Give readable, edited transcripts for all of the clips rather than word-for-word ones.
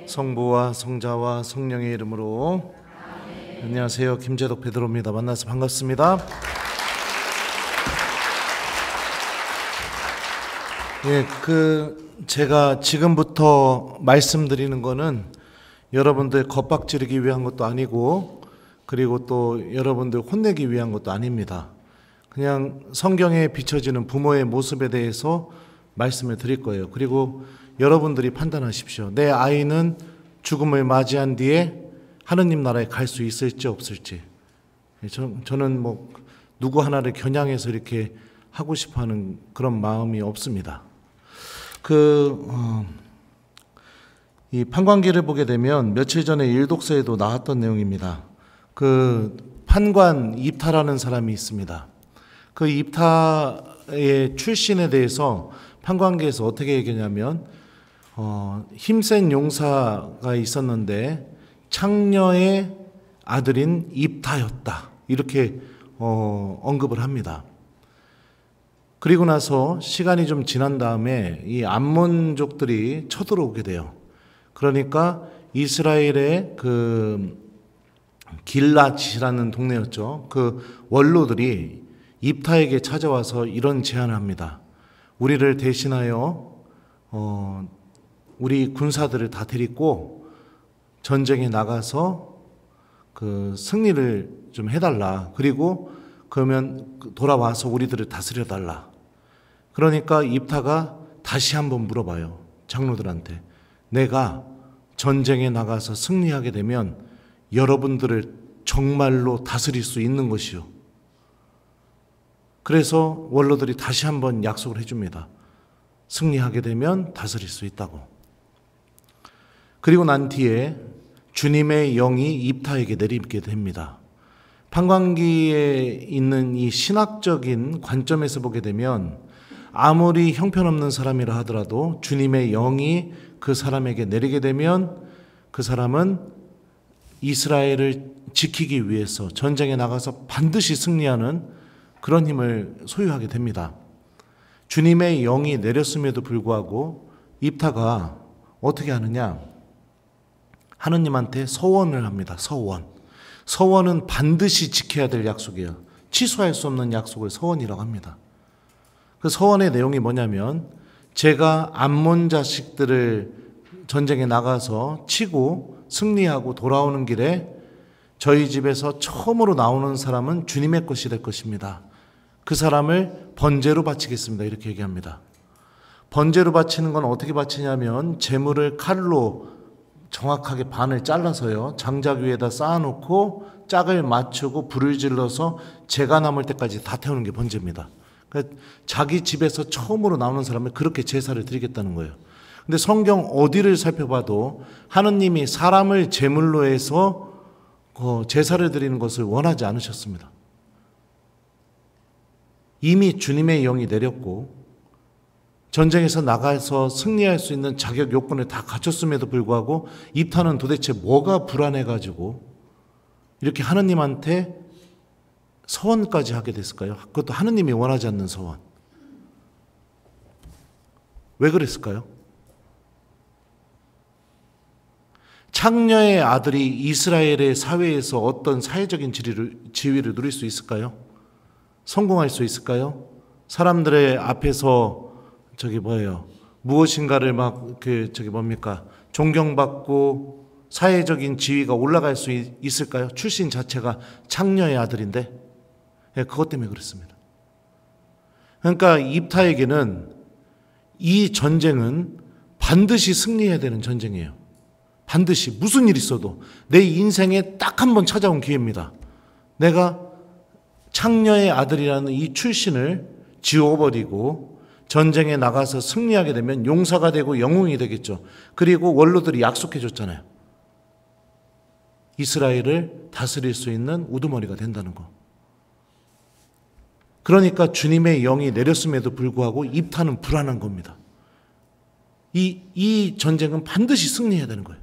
성부와 성자와 성령의 이름으로. 안녕하세요. 김재덕 베드로입니다. 만나서 반갑습니다. 제가 지금부터 말씀드리는 거는 여러분들 겁박지르기 위한 것도 아니고, 그리고 또 여러분들 혼내기 위한 것도 아닙니다. 그냥 성경에 비춰지는 부모의 모습에 대해서 말씀을 드릴 거예요. 그리고 여러분들이 판단하십시오. 내 아이는 죽음을 맞이한 뒤에 하느님 나라에 갈 수 있을지 없을지. 저는 누구 하나를 겨냥해서 이렇게 하고 싶어하는 그런 마음이 없습니다. 이 판관기를 보게 되면 며칠 전에 일독서에도 나왔던 내용입니다. 판관 입타라는 사람이 있습니다. 그 입타의 출신에 대해서 판관기에서 어떻게 얘기하냐면, 힘센 용사가 있었는데 창녀의 아들인 입타였다, 이렇게 언급을 합니다. 그리고 나서 시간이 좀 지난 다음에 이 암몬족들이 쳐들어오게 돼요. 그러니까 이스라엘의 길랏이라는 동네였죠. 그 원로들이 입타에게 찾아와서 이런 제안을 합니다. 우리를 대신하여 우리 군사들을 다 데리고 전쟁에 나가서 승리를 좀 해달라. 그리고 그러면 돌아와서 우리들을 다스려달라. 그러니까 입타가 다시 한번 물어봐요. 장로들한테. 내가 전쟁에 나가서 승리하게 되면 여러분들을 정말로 다스릴 수 있는 것이요. 그래서 원로들이 다시 한번 약속을 해줍니다. 승리하게 되면 다스릴 수 있다고. 그리고 난 뒤에 주님의 영이 입타에게 내리게 됩니다. 판관기에 있는 이 신학적인 관점에서 보게 되면 아무리 형편없는 사람이라 하더라도 주님의 영이 그 사람에게 내리게 되면 그 사람은 이스라엘을 지키기 위해서 전쟁에 나가서 반드시 승리하는 그런 힘을 소유하게 됩니다. 주님의 영이 내렸음에도 불구하고 입타가 어떻게 하느냐? 하느님한테 서원을 합니다. 서원은 반드시 지켜야 될 약속이에요. 취소할 수 없는 약속을 서원이라고 합니다. 그 서원의 내용이 뭐냐면, 제가 암몬 자식들을 전쟁에 나가서 치고 승리하고 돌아오는 길에 저희 집에서 처음으로 나오는 사람은 주님의 것이 될 것입니다. 그 사람을 번제로 바치겠습니다. 이렇게 얘기합니다. 번제로 바치는 건 어떻게 바치냐면, 재물을 칼로 정확하게 반을 잘라서요, 장작 위에다 쌓아놓고 짝을 맞추고 불을 질러서 재가 남을 때까지 다 태우는 게 번제입니다. 그러니까 자기 집에서 처음으로 나오는 사람을 그렇게 제사를 드리겠다는 거예요. 근데 성경 어디를 살펴봐도 하느님이 사람을 제물로 해서 제사를 드리는 것을 원하지 않으셨습니다. 이미 주님의 영이 내렸고 전쟁에서 나가서 승리할 수 있는 자격 요건을 다 갖췄음에도 불구하고 입타는 도대체 뭐가 불안해가지고 이렇게 하느님한테 서원까지 하게 됐을까요? 그것도 하느님이 원하지 않는 서원. 왜 그랬을까요? 창녀의 아들이 이스라엘의 사회에서 어떤 사회적인 지위를 누릴 수 있을까요? 성공할 수 있을까요? 사람들의 앞에서 무엇인가를 존경받고 사회적인 지위가 올라갈 수 있을까요? 출신 자체가 창녀의 아들인데. 그것 때문에 그렇습니다. 그러니까 입타에게는 이 전쟁은 반드시 승리해야 되는 전쟁이에요. 반드시 무슨 일이 있어도 내 인생에 딱 한 번 찾아온 기회입니다. 내가 창녀의 아들이라는 이 출신을 지워버리고 전쟁에 나가서 승리하게 되면 용사가 되고 영웅이 되겠죠. 그리고 원로들이 약속해 줬잖아요. 이스라엘을 다스릴 수 있는 우두머리가 된다는 거. 그러니까 주님의 영이 내렸음에도 불구하고 입타는 불안한 겁니다. 이 전쟁은 반드시 승리해야 되는 거예요.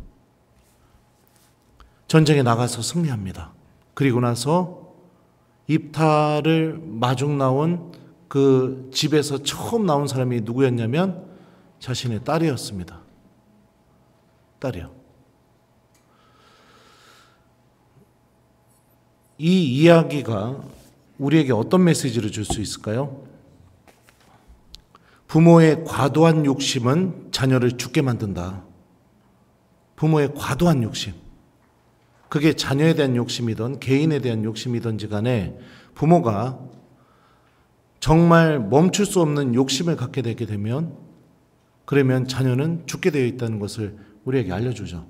전쟁에 나가서 승리합니다. 그리고 나서 입타를 마중 나온 그 집에서 처음 나온 사람이 누구였냐면 자신의 딸이었습니다. 딸이요. 이 이야기가 우리에게 어떤 메시지를 줄 수 있을까요? 부모의 과도한 욕심은 자녀를 죽게 만든다. 부모의 과도한 욕심. 그게 자녀에 대한 욕심이든 개인에 대한 욕심이든지 간에 부모가 정말 멈출 수 없는 욕심을 갖게 되게 되면 그러면 자녀는 죽게 되어 있다는 것을 우리에게 알려주죠.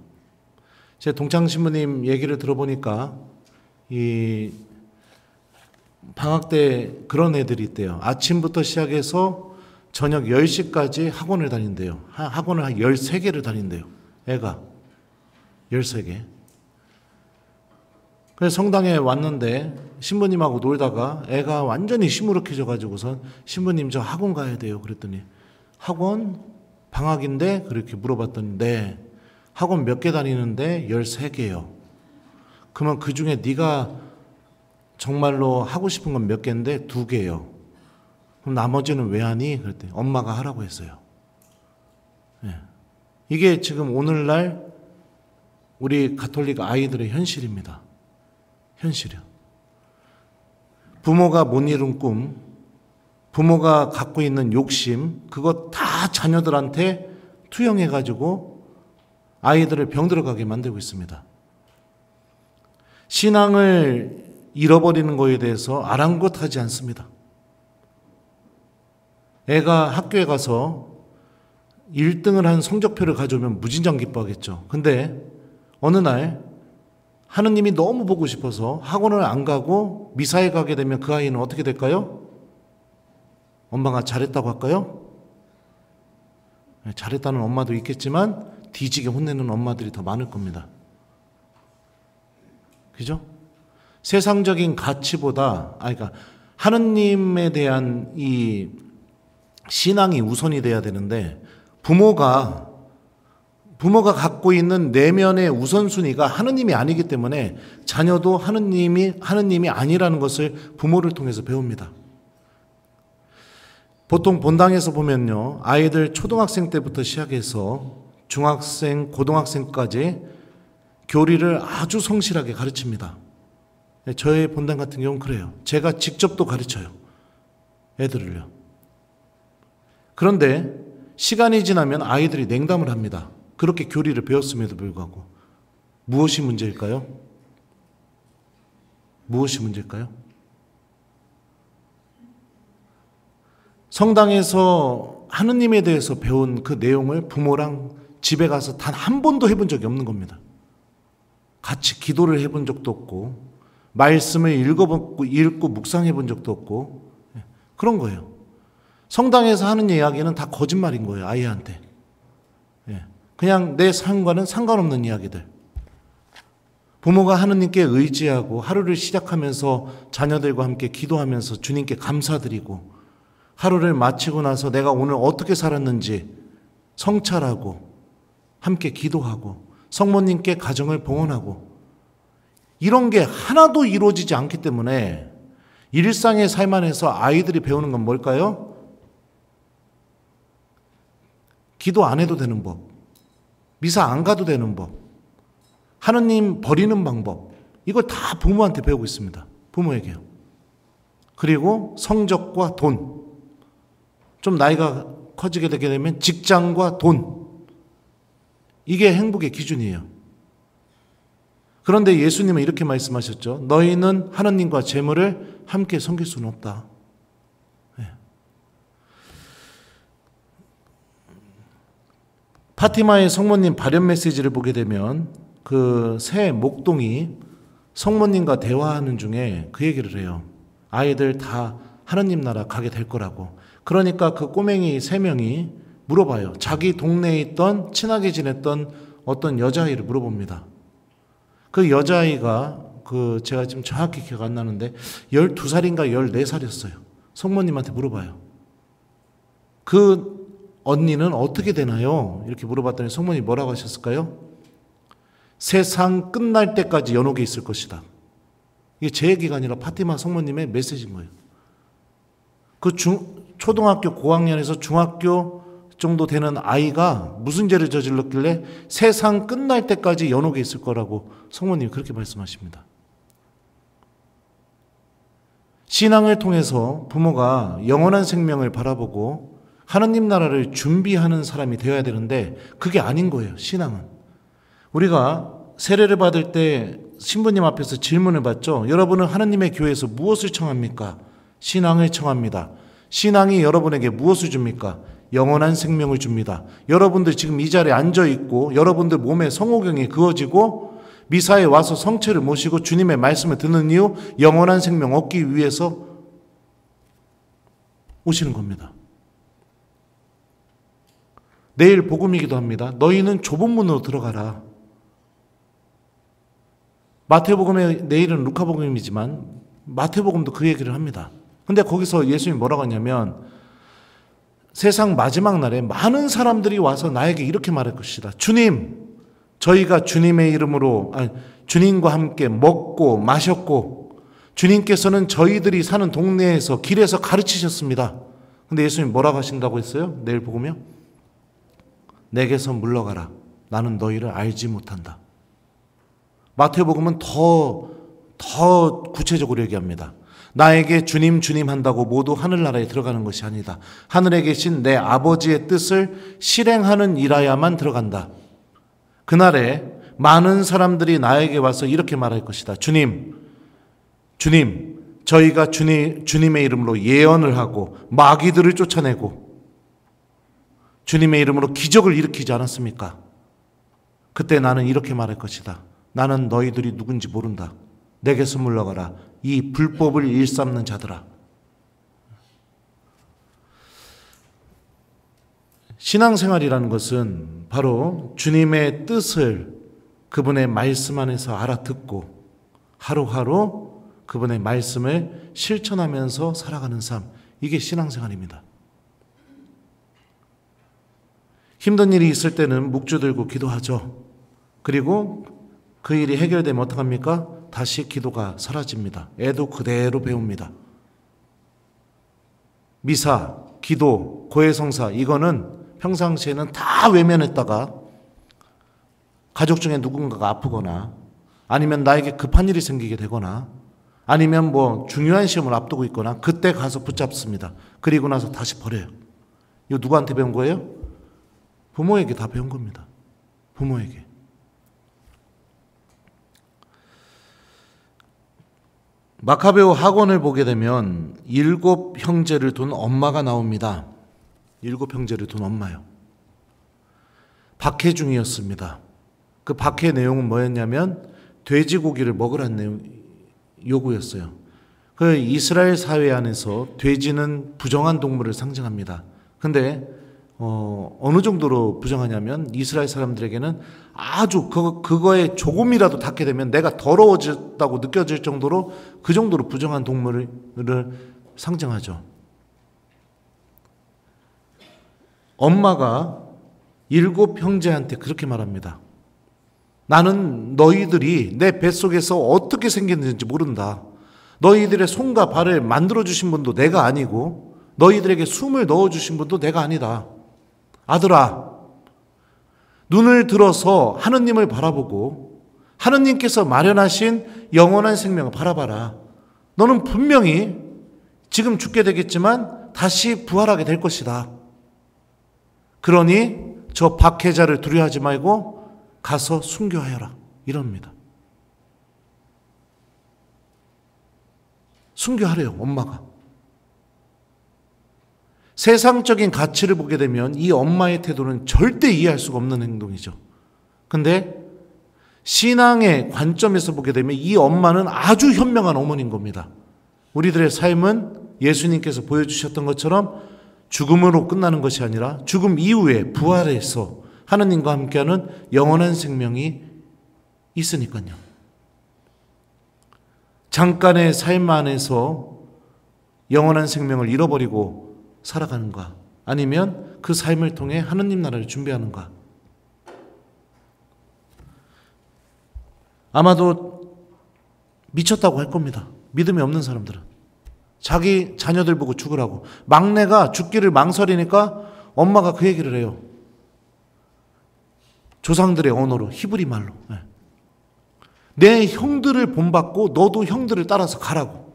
제 동창신부님 얘기를 들어보니까 이 방학 때 그런 애들이 있대요. 아침부터 시작해서 저녁 10시까지 학원을 다닌대요. 학원을 한 13개를 다닌대요. 애가 13개. 그래서 성당에 왔는데 신부님하고 놀다가 애가 완전히 시무룩해져 가지고선 신부님 저 학원 가야 돼요. 그랬더니 학원 방학인데 그렇게 물어봤더니 네. 학원 몇 개 다니는데 13개요. 그러면 그중에 네가 정말로 하고 싶은 건 몇 개인데 2개요. 그럼 나머지는 왜 하니? 그랬더니 엄마가 하라고 했어요. 네. 이게 지금 오늘날 우리 가톨릭 아이들의 현실입니다. 현실이요. 부모가 못 이룬 꿈, 부모가 갖고 있는 욕심, 그거 다 자녀들한테 투영해가지고 아이들을 병들어가게 만들고 있습니다. 신앙을 잃어버리는 것에 대해서 아랑곳하지 않습니다. 애가 학교에 가서 1등을 한 성적표를 가져오면 무진장 기뻐하겠죠. 근데 어느 날 하느님이 너무 보고 싶어서 학원을 안 가고 미사에 가게 되면 그 아이는 어떻게 될까요? 엄마가 잘했다고 할까요? 잘했다는 엄마도 있겠지만 뒤지게 혼내는 엄마들이 더 많을 겁니다. 그죠? 세상적인 가치보다, 그러니까 하느님에 대한 이 신앙이 우선이 돼야 되는데 부모가 갖고 있는 내면의 우선순위가 하느님이 아니기 때문에 자녀도 하느님이 아니라는 것을 부모를 통해서 배웁니다. 보통 본당에서 보면요, 아이들 초등학생 때부터 시작해서 중학생, 고등학생까지 교리를 아주 성실하게 가르칩니다. 저의 본당 같은 경우는 그래요. 제가 직접 또 가르쳐요. 애들을요. 그런데 시간이 지나면 아이들이 냉담을 합니다. 그렇게 교리를 배웠음에도 불구하고. 무엇이 문제일까요? 무엇이 문제일까요? 성당에서 하느님에 대해서 배운 그 내용을 부모랑 집에 가서 단 한 번도 해본 적이 없는 겁니다. 같이 기도를 해본 적도 없고 말씀을 읽고 묵상해 본 적도 없고 그런 거예요. 성당에서 하는 이야기는 다 거짓말인 거예요. 아이한테. 그냥 내 삶과는 상관없는 이야기들. 부모가 하느님께 의지하고 하루를 시작하면서 자녀들과 함께 기도하면서 주님께 감사드리고 하루를 마치고 나서 내가 오늘 어떻게 살았는지 성찰하고 함께 기도하고 성모님께 가정을 봉헌하고 이런 게 하나도 이루어지지 않기 때문에 일상의 삶 안에서 아이들이 배우는 건 뭘까요? 기도 안 해도 되는 법, 미사 안 가도 되는 법, 하느님 버리는 방법, 이걸 다 부모한테 배우고 있습니다. 부모에게요. 그리고 성적과 돈, 좀 나이가 커지게 되게 되면 직장과 돈, 이게 행복의 기준이에요. 그런데 예수님은 이렇게 말씀하셨죠. 너희는 하느님과 재물을 함께 섬길 수는 없다. 파티마의 성모님 발현 메시지를 보게 되면 그 새 목동이 성모님과 대화하는 중에 그 얘기를 해요. 아이들 다 하느님 나라 가게 될 거라고. 그러니까 그 꼬맹이 3명이 물어봐요. 자기 동네에 있던 친하게 지냈던 어떤 여자아이를 물어봅니다. 그 여자아이가 제가 지금 정확히 기억 안 나는데 12살인가 14살이었어요. 성모님한테 물어봐요. 그 언니는 어떻게 되나요? 이렇게 물어봤더니 성모님이 뭐라고 하셨을까요? 세상 끝날 때까지 연옥에 있을 것이다. 이게 제 얘기가 아니라 파티마 성모님의 메시지인 거예요. 그 초등학교 고학년에서 중학교 정도 되는 아이가 무슨 죄를 저질렀길래 세상 끝날 때까지 연옥에 있을 거라고 성모님이 그렇게 말씀하십니다. 신앙을 통해서 부모가 영원한 생명을 바라보고 하나님 나라를 준비하는 사람이 되어야 되는데 그게 아닌 거예요. 신앙은. 우리가 세례를 받을 때 신부님 앞에서 질문을 받죠. 여러분은 하나님의 교회에서 무엇을 청합니까? 신앙을 청합니다. 신앙이 여러분에게 무엇을 줍니까? 영원한 생명을 줍니다. 여러분들 지금 이 자리에 앉아 있고 여러분들 몸에 성호경이 그어지고 미사에 와서 성체를 모시고 주님의 말씀을 듣는 이유, 영원한 생명 얻기 위해서 오시는 겁니다. 내일 복음이기도 합니다. 너희는 좁은 문으로 들어가라. 마태복음의 내일은 루카복음이지만 마태복음도 그 얘기를 합니다. 근데 거기서 예수님이 뭐라고 하냐면 세상 마지막 날에 많은 사람들이 와서 나에게 이렇게 말할 것이다. 주님, 저희가 주님의 이름으로 주님과 함께 먹고 마셨고 주님께서는 저희들이 사는 동네에서 길에서 가르치셨습니다. 근데 예수님이 뭐라고 하신다고 했어요? 내일 복음이요? 내게서 물러가라. 나는 너희를 알지 못한다. 마태복음은 더 구체적으로 얘기합니다. 나에게 주님 주님 한다고 모두 하늘나라에 들어가는 것이 아니다. 하늘에 계신 내 아버지의 뜻을 실행하는 이라야만 들어간다. 그날에 많은 사람들이 나에게 와서 이렇게 말할 것이다. 주님, 저희가 주님의 이름으로 예언을 하고 마귀들을 쫓아내고 주님의 이름으로 기적을 일으키지 않았습니까? 그때 나는 이렇게 말할 것이다. 나는 너희들이 누군지 모른다. 내게서 물러가라. 이 불법을 일삼는 자들아. 신앙생활이라는 것은 바로 주님의 뜻을 그분의 말씀 안에서 알아듣고 하루하루 그분의 말씀을 실천하면서 살아가는 삶. 이게 신앙생활입니다. 힘든 일이 있을 때는 묵주 들고 기도하죠. 그리고 그 일이 해결되면 어떡합니까? 다시 기도가 사라집니다. 애도 그대로 배웁니다. 미사, 기도, 고해성사 이거는 평상시에는 다 외면했다가 가족 중에 누군가가 아프거나 아니면 나에게 급한 일이 생기게 되거나 아니면 뭐 중요한 시험을 앞두고 있거나 그때 가서 붙잡습니다. 그리고 나서 다시 버려요. 이거 누구한테 배운 거예요? 부모에게 다 배운 겁니다. 부모에게. 마카베오 학원을 보게 되면 7 형제를 둔 엄마가 나옵니다. 7 형제를 둔 엄마요. 박해 중이었습니다. 그 박해 내용은 뭐였냐면 돼지고기를 먹으라는 요구였어요. 그 이스라엘 사회 안에서 돼지는 부정한 동물을 상징합니다. 근데 어느 정도로 부정하냐면 이스라엘 사람들에게는 아주 그거에 조금이라도 닿게 되면 내가 더러워졌다고 느껴질 정도로 그 정도로 부정한 동물을 상징하죠. 엄마가 7 형제한테 그렇게 말합니다. 나는 너희들이 내 뱃속에서 어떻게 생겼는지 모른다. 너희들의 손과 발을 만들어주신 분도 내가 아니고 너희들에게 숨을 넣어주신 분도 내가 아니다. 아들아, 눈을 들어서 하느님을 바라보고 하느님께서 마련하신 영원한 생명을 바라봐라. 너는 분명히 지금 죽게 되겠지만 다시 부활하게 될 것이다. 그러니 저 박해자를 두려워하지 말고 가서 순교하여라. 이럽니다. 순교하래요, 엄마가. 세상적인 가치를 보게 되면 이 엄마의 태도는 절대 이해할 수가 없는 행동이죠. 근데 신앙의 관점에서 보게 되면 이 엄마는 아주 현명한 어머니인 겁니다. 우리들의 삶은 예수님께서 보여주셨던 것처럼 죽음으로 끝나는 것이 아니라 죽음 이후에 부활해서 하느님과 함께하는 영원한 생명이 있으니까요. 잠깐의 삶 안에서 영원한 생명을 잃어버리고 살아가는가? 아니면 그 삶을 통해 하느님 나라를 준비하는가? 아마도 미쳤다고 할 겁니다. 믿음이 없는 사람들은. 자기 자녀들 보고 죽으라고. 막내가 죽기를 망설이니까 엄마가 그 얘기를 해요. 조상들의 언어로, 히브리 말로. 내 형들을 본받고 너도 형들을 따라서 가라고.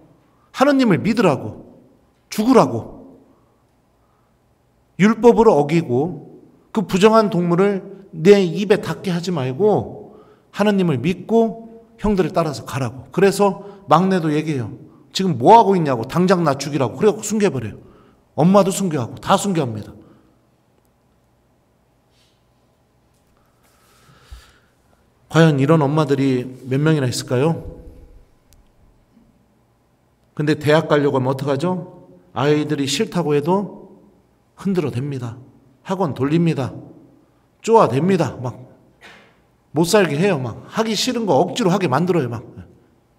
하느님을 믿으라고, 죽으라고. 율법을 어기고 그 부정한 동물을 내 입에 닿게 하지 말고 하느님을 믿고 형들을 따라서 가라고. 그래서 막내도 얘기해요. 지금 뭐 하고 있냐고. 당장 나 죽이라고. 그래서 숨겨버려요. 엄마도 숨겨하고 다 숨겨합니다. 과연 이런 엄마들이 몇 명이나 있을까요? 근데 대학 가려고 하면 어떡하죠? 아이들이 싫다고 해도 흔들어 댑니다. 학원 돌립니다. 쪼아댑니다. 막 못 살게 해요. 막 하기 싫은 거 억지로 하게 만들어요. 막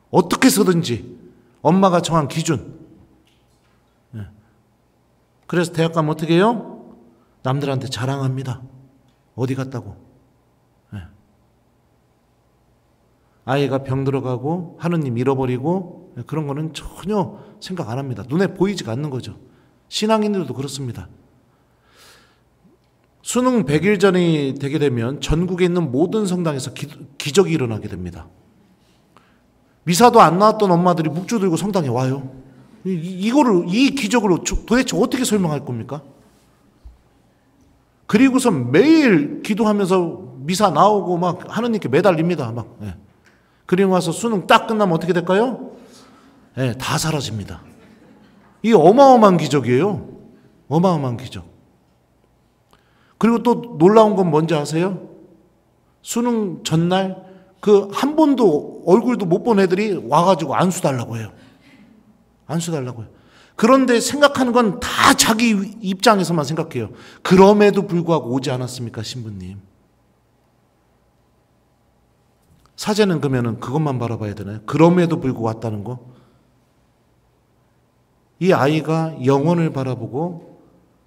어떻게 해서든지 엄마가 정한 기준. 그래서 대학 가면 어떻게 해요? 남들한테 자랑합니다. 어디 갔다고. 아이가 병 들어가고 하느님 잃어버리고 그런 거는 전혀 생각 안 합니다. 눈에 보이지가 않는 거죠. 신앙인들도 그렇습니다. 수능 100일 전이 되게 되면 전국에 있는 모든 성당에서 기적이 일어나게 됩니다. 미사도 안 나왔던 엄마들이 묵주 들고 성당에 와요. 이 기적을 도대체 어떻게 설명할 겁니까? 그리고서 매일 기도하면서 미사 나오고 막 하느님께 매달립니다. 막. 그리고 와서 수능 딱 끝나면 어떻게 될까요? 다 사라집니다. 이 어마어마한 기적이에요. 어마어마한 기적. 그리고 또 놀라운 건 뭔지 아세요? 수능 전날 그 한 번도 얼굴도 못 본 애들이 와가지고 안수 달라고 해요. 안수 달라고 해요. 그런데 생각하는 건 다 자기 입장에서만 생각해요. 그럼에도 불구하고 오지 않았습니까, 신부님? 사제는 그러면은 그것만 바라봐야 되나요? 그럼에도 불구하고 왔다는 거? 이 아이가 영혼을 바라보고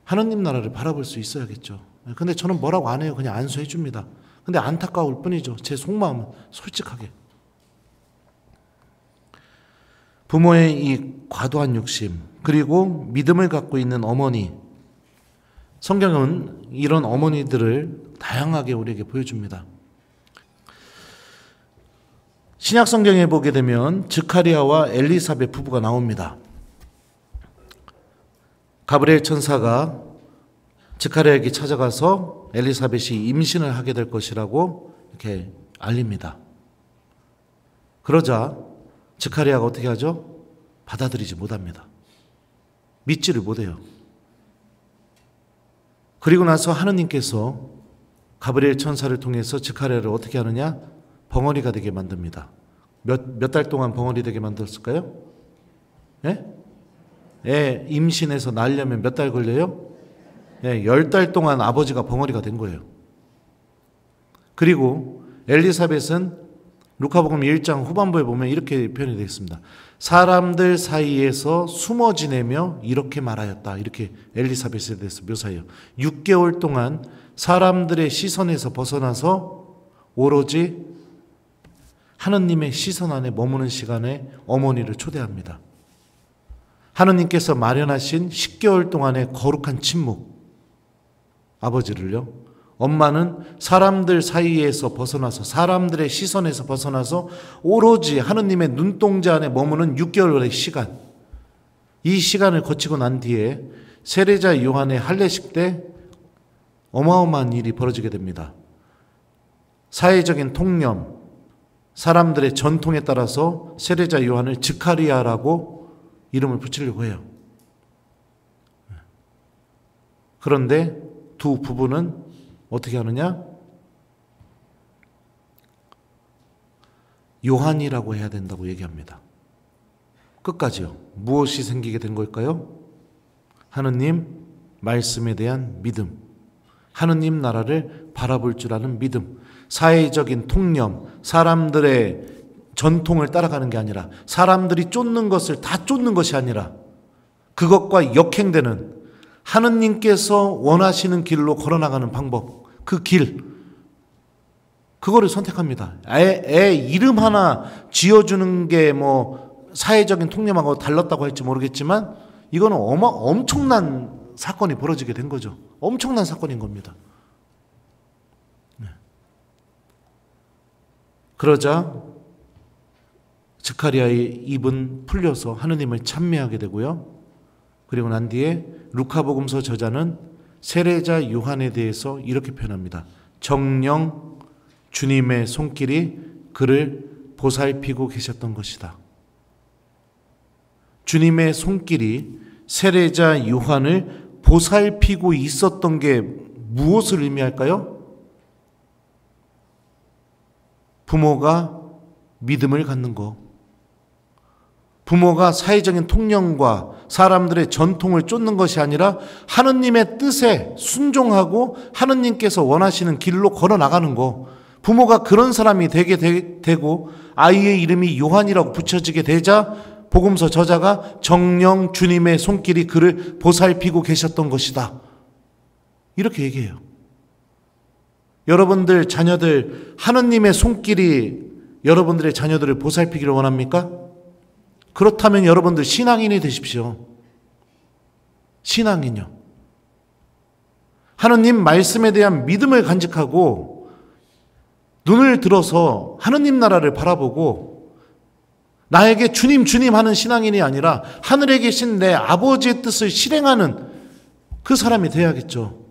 하느님 나라를 바라볼 수 있어야겠죠. 근데 저는 뭐라고 안 해요. 그냥 안수해 줍니다. 근데 안타까울 뿐이죠. 제 속마음은 솔직하게. 부모의 이 과도한 욕심, 그리고 믿음을 갖고 있는 어머니. 성경은 이런 어머니들을 다양하게 우리에게 보여줍니다. 신약 성경에 보게 되면 즈카리아와 엘리사벳 부부가 나옵니다. 가브리엘 천사가 즈카리아에게 찾아가서 엘리사벳이 임신을 하게 될 것이라고 이렇게 알립니다. 그러자 즈카리아가 어떻게 하죠? 받아들이지 못합니다. 믿지를 못해요. 그리고 나서 하느님께서 가브리엘 천사를 통해서 즈카리아를 어떻게 하느냐? 벙어리가 되게 만듭니다. 몇 달 동안 벙어리 되게 만들었을까요? 임신해서 낳으려면 몇 달 걸려요? 10달 동안 아버지가 벙어리가 된 거예요. 그리고 엘리사벳은 루카복음 1장 후반부에 보면 이렇게 표현이 되어 있습니다. 사람들 사이에서 숨어 지내며 이렇게 말하였다. 이렇게 엘리사벳에 대해서 묘사해요. 6개월 동안 사람들의 시선에서 벗어나서 오로지 하느님의 시선 안에 머무는 시간에 어머니를 초대합니다. 하느님께서 마련하신 10개월 동안의 거룩한 침묵, 아버지를요. 엄마는 사람들 사이에서 벗어나서 사람들의 시선에서 벗어나서 오로지 하느님의 눈동자 안에 머무는 6개월의 시간, 이 시간을 거치고 난 뒤에 세례자 요한의 할례식 때 어마어마한 일이 벌어지게 됩니다. 사회적인 통념, 사람들의 전통에 따라서 세례자 요한을 즈카리아라고 이름을 붙이려고 해요. 그런데 두 부부는 어떻게 하느냐? 요한이라고 해야 된다고 얘기합니다. 끝까지요. 무엇이 생기게 된 걸까요? 하느님 말씀에 대한 믿음, 하느님 나라를 바라볼 줄 아는 믿음, 사회적인 통념, 사람들의 전통을 따라가는 게 아니라, 사람들이 쫓는 것을 다 쫓는 것이 아니라 그것과 역행되는 하느님께서 원하시는 길로 걸어나가는 방법, 그 길, 그거를 선택합니다. 애 이름 하나 지어주는 게 뭐 사회적인 통념하고 달랐다고 할지 모르겠지만 이거는 엄청난 사건이 벌어지게 된 거죠. 엄청난 사건인 겁니다. 그러자 스가랴의 입은 풀려서 하느님을 찬미하게 되고요. 그리고 난 뒤에 루카복음서 저자는 세례자 요한에 대해서 이렇게 표현합니다. 정녕 주님의 손길이 그를 보살피고 계셨던 것이다. 주님의 손길이 세례자 요한을 보살피고 있었던 게 무엇을 의미할까요? 부모가 믿음을 갖는 것, 부모가 사회적인 통념과 사람들의 전통을 쫓는 것이 아니라 하느님의 뜻에 순종하고 하느님께서 원하시는 길로 걸어 나가는 것, 부모가 그런 사람이 되게 되고 아이의 이름이 요한이라고 붙여지게 되자 복음서 저자가 정녕 주님의 손길이 그를 보살피고 계셨던 것이다, 이렇게 얘기해요. 여러분들 자녀들, 하느님의 손길이 여러분들의 자녀들을 보살피기를 원합니까? 그렇다면 여러분들 신앙인이 되십시오. 신앙인요. 하느님 말씀에 대한 믿음을 간직하고 눈을 들어서 하느님 나라를 바라보고 나에게 주님 주님 하는 신앙인이 아니라 하늘에 계신 내 아버지의 뜻을 실행하는 그 사람이 돼야겠죠.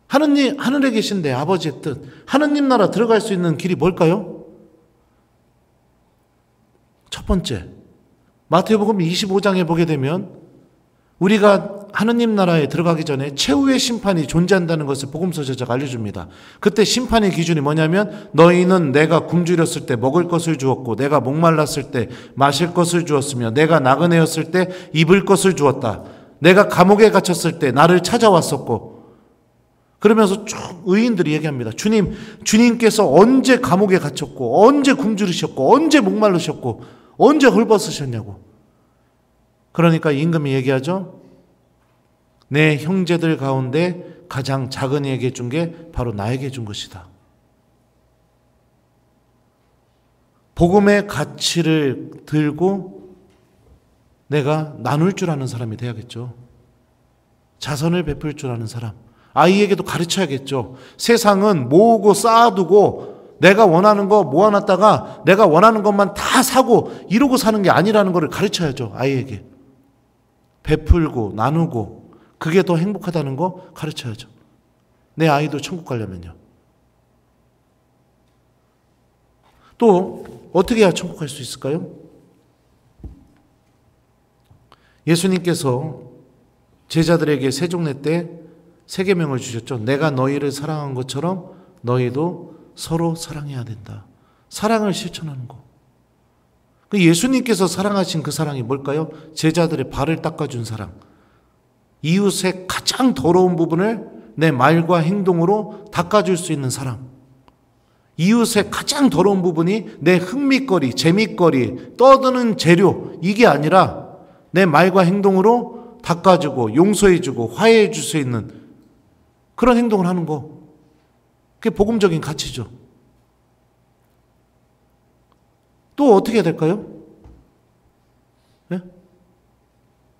하늘에 계신 내 아버지의 뜻, 하느님 나라 들어갈 수 있는 길이 뭘까요? 첫 번째, 마태복음 25장에 보게 되면 우리가 하느님 나라에 들어가기 전에 최후의 심판이 존재한다는 것을 복음서 저자가 알려줍니다. 그때 심판의 기준이 뭐냐면 너희는 내가 굶주렸을 때 먹을 것을 주었고 내가 목말랐을 때 마실 것을 주었으며 내가 나그네였을 때 입을 것을 주었다. 내가 감옥에 갇혔을 때 나를 찾아왔었고, 그러면서 쭉 의인들이 얘기합니다. 주님께서 언제 감옥에 갇혔고 언제 굶주리셨고 언제 목마르셨고 언제 헐벗으셨냐고. 그러니까 임금이 얘기하죠. 내 형제들 가운데 가장 작은 이에게 준 게 바로 나에게 준 것이다. 복음의 가치를 들고 내가 나눌 줄 아는 사람이 돼야겠죠. 자선을 베풀 줄 아는 사람. 아이에게도 가르쳐야겠죠. 세상은 모으고 쌓아두고 내가 원하는 거 모아놨다가 내가 원하는 것만 다 사고 이러고 사는 게 아니라는 것을 가르쳐야죠. 아이에게. 베풀고 나누고 그게 더 행복하다는 거 가르쳐야죠. 내 아이도 천국 가려면요. 또 어떻게 해야 천국 갈 수 있을까요? 예수님께서 제자들에게 세종례 때 세 계명을 주셨죠. 내가 너희를 사랑한 것처럼 너희도 서로 사랑해야 된다. 사랑을 실천하는 거. 예수님께서 사랑하신 그 사랑이 뭘까요? 제자들의 발을 닦아준 사랑. 이웃의 가장 더러운 부분을 내 말과 행동으로 닦아줄 수 있는 사랑. 이웃의 가장 더러운 부분이 내 흥미거리, 재미거리, 떠드는 재료, 이게 아니라 내 말과 행동으로 닦아주고 용서해주고 화해해줄 수 있는 그런 행동을 하는 거. 그게 복음적인 가치죠. 또 어떻게 해야 될까요? 네?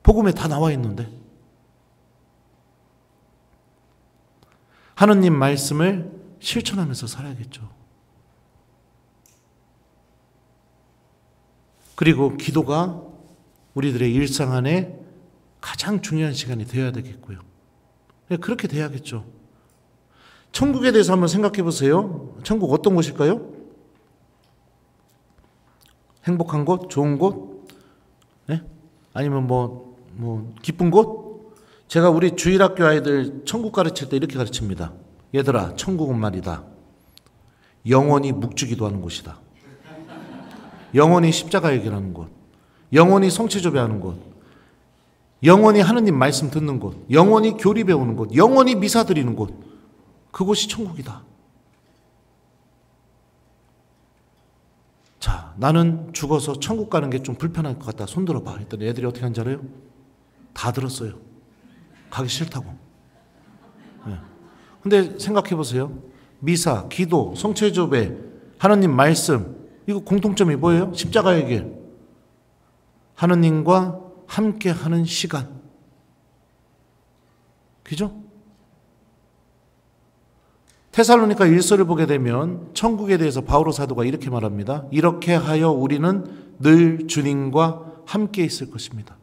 복음에 다 나와 있는데. 하느님 말씀을 실천하면서 살아야겠죠. 그리고 기도가 우리들의 일상 안에 가장 중요한 시간이 되어야 되겠고요. 그렇게 돼야겠죠. 천국에 대해서 한번 생각해 보세요. 천국 어떤 곳일까요? 행복한 곳? 좋은 곳? 네? 아니면 기쁜 곳? 제가 우리 주일학교 아이들 천국 가르칠 때 이렇게 가르칩니다. 얘들아, 천국은 말이다. 영원히 묵주기도 하는 곳이다. 영원히 십자가 얘기하는 곳. 영원히 성체조배하는 곳. 영원히 하느님 말씀 듣는 곳. 영원히 교리 배우는 곳. 영원히 미사 드리는 곳. 그곳이 천국이다. 자, 나는 죽어서 천국 가는 게 좀 불편할 것 같다. 손 들어봐. 했더니 애들이 어떻게 하는지 알아요? 다 들었어요. 가기 싫다고. 네. 근데 생각해 보세요. 미사, 기도, 성체조배, 하느님 말씀, 이거 공통점이 뭐예요? 십자가의 길. 하느님과 함께 하는 시간. 그죠? 테살로니가 1서를 보게 되면 천국에 대해서 바오로 사도가 이렇게 말합니다. 이렇게 하여 우리는 늘 주님과 함께 있을 것입니다.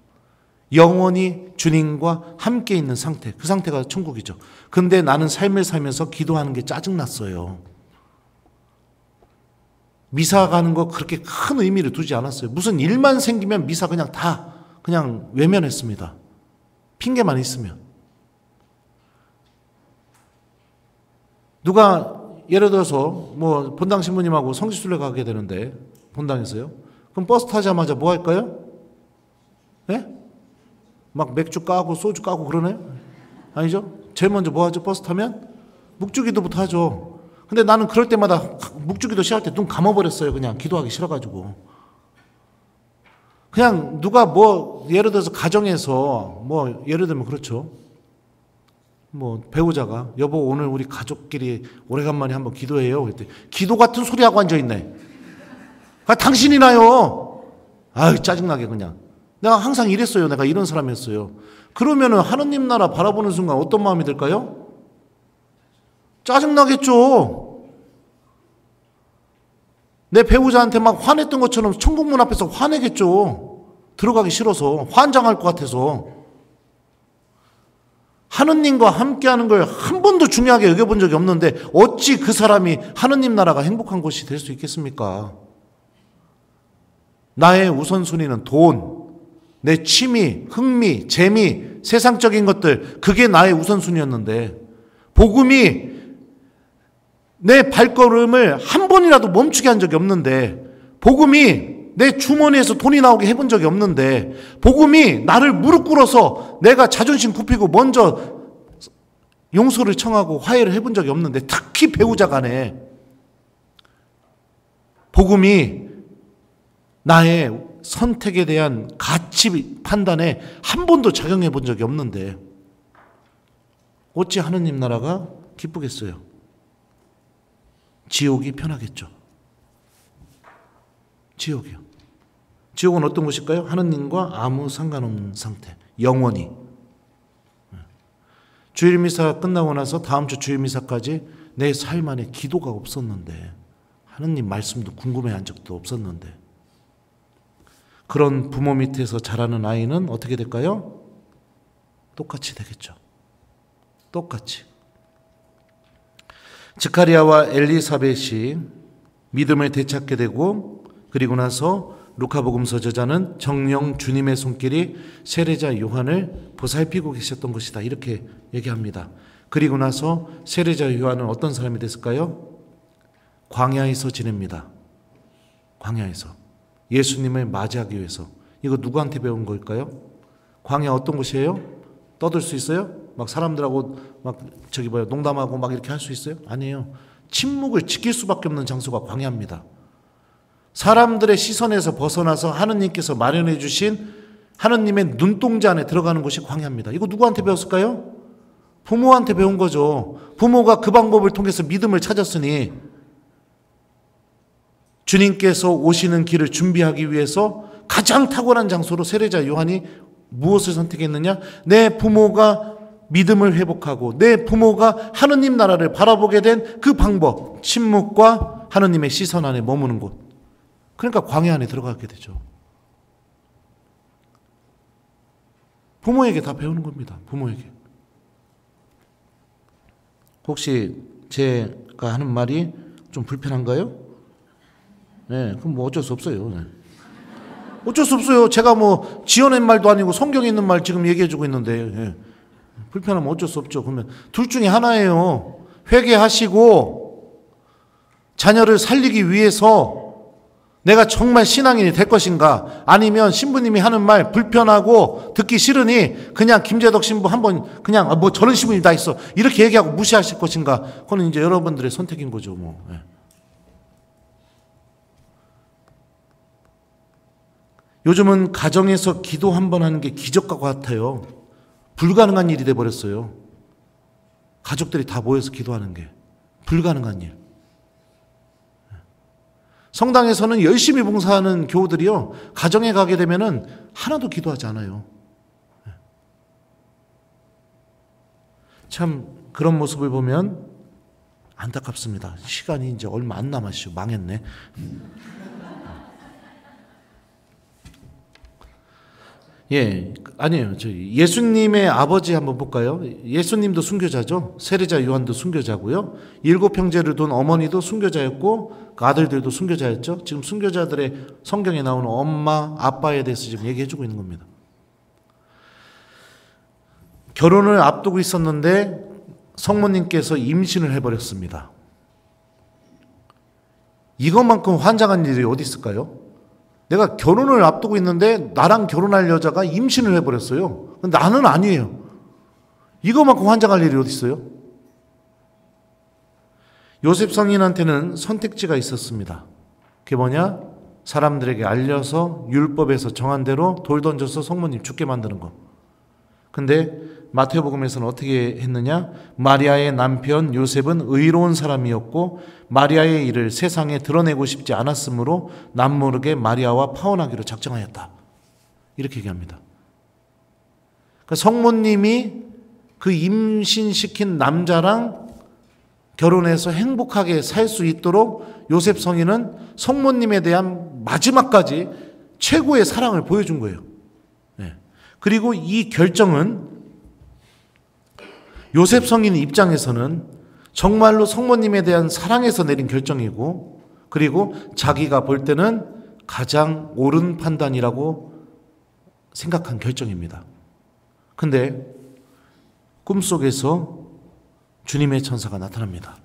영원히 주님과 함께 있는 상태, 그 상태가 천국이죠. 근데 나는 삶을 살면서 기도하는 게 짜증났어요. 미사 가는 거 그렇게 큰 의미를 두지 않았어요. 무슨 일만 생기면 미사 그냥 외면했습니다. 핑계만 있으면. 누가 예를 들어서 뭐 본당 신부님하고 성지순례 가게 되는데 본당에서요. 그럼 버스 타자마자 뭐 할까요? 예? 막 맥주 까고 소주 까고 그러나요? 아니죠? 제일 먼저 뭐 하죠? 버스 타면? 묵주기도부터 하죠. 근데 나는 그럴 때마다 묵주기도 시작할 때 눈 감아버렸어요. 그냥 기도하기 싫어가지고. 그냥 누가 뭐 예를 들어서 가정에서 뭐 예를 들면 그렇죠. 뭐 배우자가 여보 오늘 우리 가족끼리 오래간만에 한번 기도해요. 그랬더니 기도 같은 소리 하고 앉아있네. 당신이나요. 아유 짜증나게 그냥. 내가 항상 이랬어요. 내가 이런 사람이었어요. 그러면은 하느님 나라 바라보는 순간 어떤 마음이 들까요? 짜증나겠죠. 내 배우자한테 막 화냈던 것처럼 천국문 앞에서 화내겠죠. 들어가기 싫어서 환장할 것 같아서. 하느님과 함께하는 걸 한 번도 중요하게 여겨본 적이 없는데 어찌 그 사람이 하느님 나라가 행복한 곳이 될 수 있겠습니까? 나의 우선순위는 돈, 내 취미, 흥미, 재미, 세상적인 것들, 그게 나의 우선순위였는데 복음이 내 발걸음을 한 번이라도 멈추게 한 적이 없는데 복음이 내 주머니에서 돈이 나오게 해본 적이 없는데 복음이 나를 무릎 꿇어서 내가 자존심 굽히고 먼저 용서를 청하고 화해를 해본 적이 없는데 특히 배우자 간에 복음이 나의 선택에 대한 가치 판단에 한 번도 작용해 본 적이 없는데 어찌 하느님 나라가 기쁘겠어요? 지옥이 편하겠죠. 지옥이요. 지옥은 어떤 곳일까요? 하느님과 아무 상관없는 상태. 영원히. 주일 미사 끝나고 나서 다음 주 주일 미사까지 내 삶 안에 기도가 없었는데 하느님 말씀도 궁금해한 적도 없었는데 그런 부모 밑에서 자라는 아이는 어떻게 될까요? 똑같이 되겠죠. 똑같이. 스가랴와 엘리사벳이 믿음을 되찾게 되고 그리고 나서 루카복음서 저자는 정령 주님의 손길이 세례자 요한을 보살피고 계셨던 것이다. 이렇게 얘기합니다. 그리고 나서 세례자 요한은 어떤 사람이 됐을까요? 광야에서 지냅니다. 광야에서. 예수님을 맞이하기 위해서. 이거 누구한테 배운 걸까요? 광야 어떤 곳이에요? 떠들 수 있어요? 막 사람들하고 막 농담하고 막 이렇게 할 수 있어요? 아니에요. 침묵을 지킬 수밖에 없는 장소가 광야입니다. 사람들의 시선에서 벗어나서 하느님께서 마련해 주신 하느님의 눈동자 안에 들어가는 곳이 광야입니다. 이거 누구한테 배웠을까요? 부모한테 배운 거죠. 부모가 그 방법을 통해서 믿음을 찾았으니 주님께서 오시는 길을 준비하기 위해서 가장 탁월한 장소로 세례자 요한이 무엇을 선택했느냐? 내 부모가 믿음을 회복하고 내 부모가 하느님 나라를 바라보게 된 그 방법, 침묵과 하느님의 시선 안에 머무는 곳. 그러니까 광야 안에 들어가게 되죠. 부모에게 다 배우는 겁니다. 부모에게. 혹시 제가 하는 말이 좀 불편한가요? 네, 그럼 뭐 어쩔 수 없어요. 네. 어쩔 수 없어요. 제가 뭐 지어낸 말도 아니고 성경에 있는 말 지금 얘기해주고 있는데 네. 불편하면 어쩔 수 없죠. 그러면 둘 중에 하나예요. 회개하시고 자녀를 살리기 위해서 내가 정말 신앙인이 될 것인가 아니면 신부님이 하는 말 불편하고 듣기 싫으니 그냥 김재덕 신부 한번 그냥 뭐 저런 신부님 다 있어 이렇게 얘기하고 무시하실 것인가 그건 이제 여러분들의 선택인 거죠. 뭐. 네. 요즘은 가정에서 기도 한 번 하는 게 기적과 같아요. 불가능한 일이 돼버렸어요. 가족들이 다 모여서 기도하는 게 불가능한 일. 성당에서는 열심히 봉사하는 교우들이요 가정에 가게 되면은 하나도 기도하지 않아요. 참 그런 모습을 보면 안타깝습니다. 시간이 이제 얼마 안 남았어요. 망했네. 예, 아니에요. 예수님의 아버지 한번 볼까요? 예수님도 순교자죠. 세례자 요한도 순교자고요. 7 형제를 둔 어머니도 순교자였고 그 아들들도 순교자였죠. 지금 순교자들의 성경에 나오는 엄마, 아빠에 대해서 지금 얘기해주고 있는 겁니다. 결혼을 앞두고 있었는데 성모님께서 임신을 해버렸습니다. 이것만큼 환장한 일이 어디 있을까요? 내가 결혼을 앞두고 있는데 나랑 결혼할 여자가 임신을 해버렸어요. 나는 아니에요. 이것만큼 환장할 일이 어디 있어요? 요셉 성인한테는 선택지가 있었습니다. 그게 뭐냐? 사람들에게 알려서 율법에서 정한 대로 돌 던져서 성모님 죽게 만드는 거. 근데 마태복음에서는 어떻게 했느냐? 마리아의 남편 요셉은 의로운 사람이었고 마리아의 일을 세상에 드러내고 싶지 않았으므로 남모르게 마리아와 파혼하기로 작정하였다. 이렇게 얘기합니다. 그러니까 성모님이 그 임신시킨 남자랑 결혼해서 행복하게 살 수 있도록 요셉 성인은 성모님에 대한 마지막까지 최고의 사랑을 보여준 거예요. 네. 그리고 이 결정은 요셉 성인 입장에서는 정말로 성모님에 대한 사랑에서 내린 결정이고 그리고 자기가 볼 때는 가장 옳은 판단이라고 생각한 결정입니다. 근데 꿈속에서 주님의 천사가 나타납니다.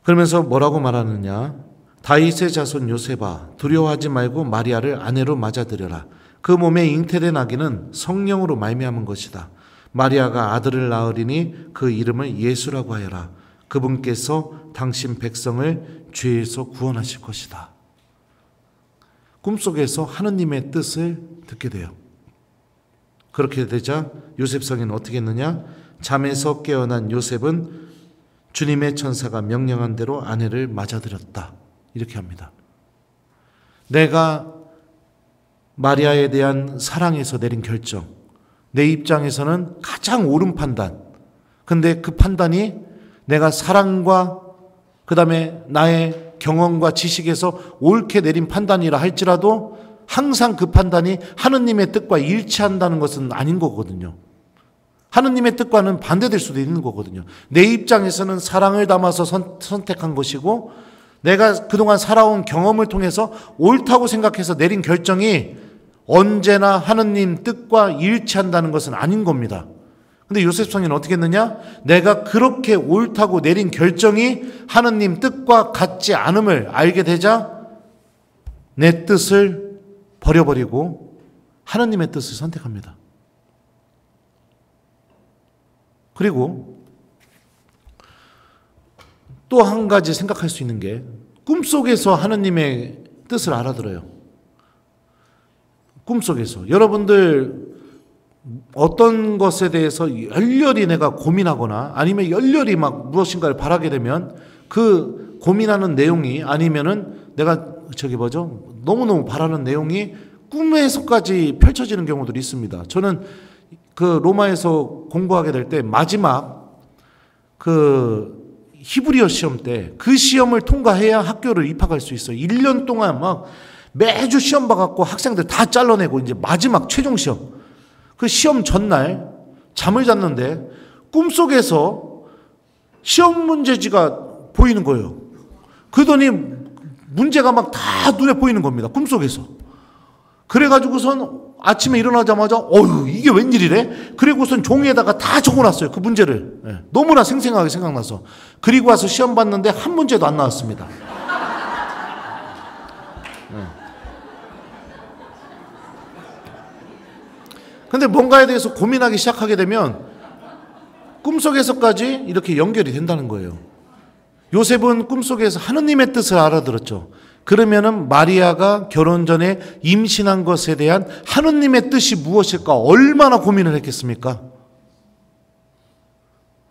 그러면서 뭐라고 말하느냐? 다윗의 자손 요셉아, 두려워하지 말고 마리아를 아내로 맞아들여라. 그 몸에 잉태된 아기는 성령으로 말미암은 것이다. 마리아가 아들을 낳으리니 그 이름을 예수라고 하여라. 그분께서 당신 백성을 죄에서 구원하실 것이다. 꿈속에서 하느님의 뜻을 듣게 돼요. 그렇게 되자 요셉 성인은 어떻게 했느냐? 잠에서 깨어난 요셉은 주님의 천사가 명령한 대로 아내를 맞아들였다. 이렇게 합니다. 내가 마리아에 대한 사랑에서 내린 결정, 내 입장에서는 가장 옳은 판단. 근데 그 판단이 내가 사랑과 그 다음에 나의 경험과 지식에서 옳게 내린 판단이라 할지라도 항상 그 판단이 하느님의 뜻과 일치한다는 것은 아닌 거거든요. 하느님의 뜻과는 반대될 수도 있는 거거든요. 내 입장에서는 사랑을 담아서 선택한 것이고 내가 그동안 살아온 경험을 통해서 옳다고 생각해서 내린 결정이 언제나 하느님 뜻과 일치한다는 것은 아닌 겁니다. 근데 요셉 성인은 어떻게 했느냐? 내가 그렇게 옳다고 내린 결정이 하느님 뜻과 같지 않음을 알게 되자 내 뜻을 버려버리고 하느님의 뜻을 선택합니다. 그리고 또 한 가지 생각할 수 있는 게 꿈속에서 하느님의 뜻을 알아들어요. 꿈속에서. 여러분들 어떤 것에 대해서 열렬히 내가 고민하거나 아니면 열렬히 막 무엇인가를 바라게 되면 그 고민하는 내용이 아니면은 내가 너무너무 바라는 내용이 꿈에서까지 펼쳐지는 경우들이 있습니다. 저는 그 로마에서 공부하게 될 때 마지막 그 히브리어 시험 때 그 시험을 통과해야 학교를 입학할 수 있어요. 1년 동안 막 매주 시험 봐갖고 학생들 다 잘라내고 이제 마지막 최종 시험. 그 시험 전날 잠을 잤는데 꿈속에서 시험 문제지가 보이는 거예요. 그러더니 문제가 막 다 눈에 보이는 겁니다. 꿈속에서. 그래가지고선 아침에 일어나자마자 어휴 이게 웬일이래? 그리고선 종이에다가 다 적어놨어요. 그 문제를. 네. 너무나 생생하게 생각나서. 그리고 와서 시험 봤는데 한 문제도 안 나왔습니다. 네. 근데 뭔가에 대해서 고민하기 시작하게 되면 꿈속에서까지 이렇게 연결이 된다는 거예요. 요셉은 꿈속에서 하느님의 뜻을 알아들었죠. 그러면은 마리아가 결혼 전에 임신한 것에 대한 하느님의 뜻이 무엇일까 얼마나 고민을 했겠습니까?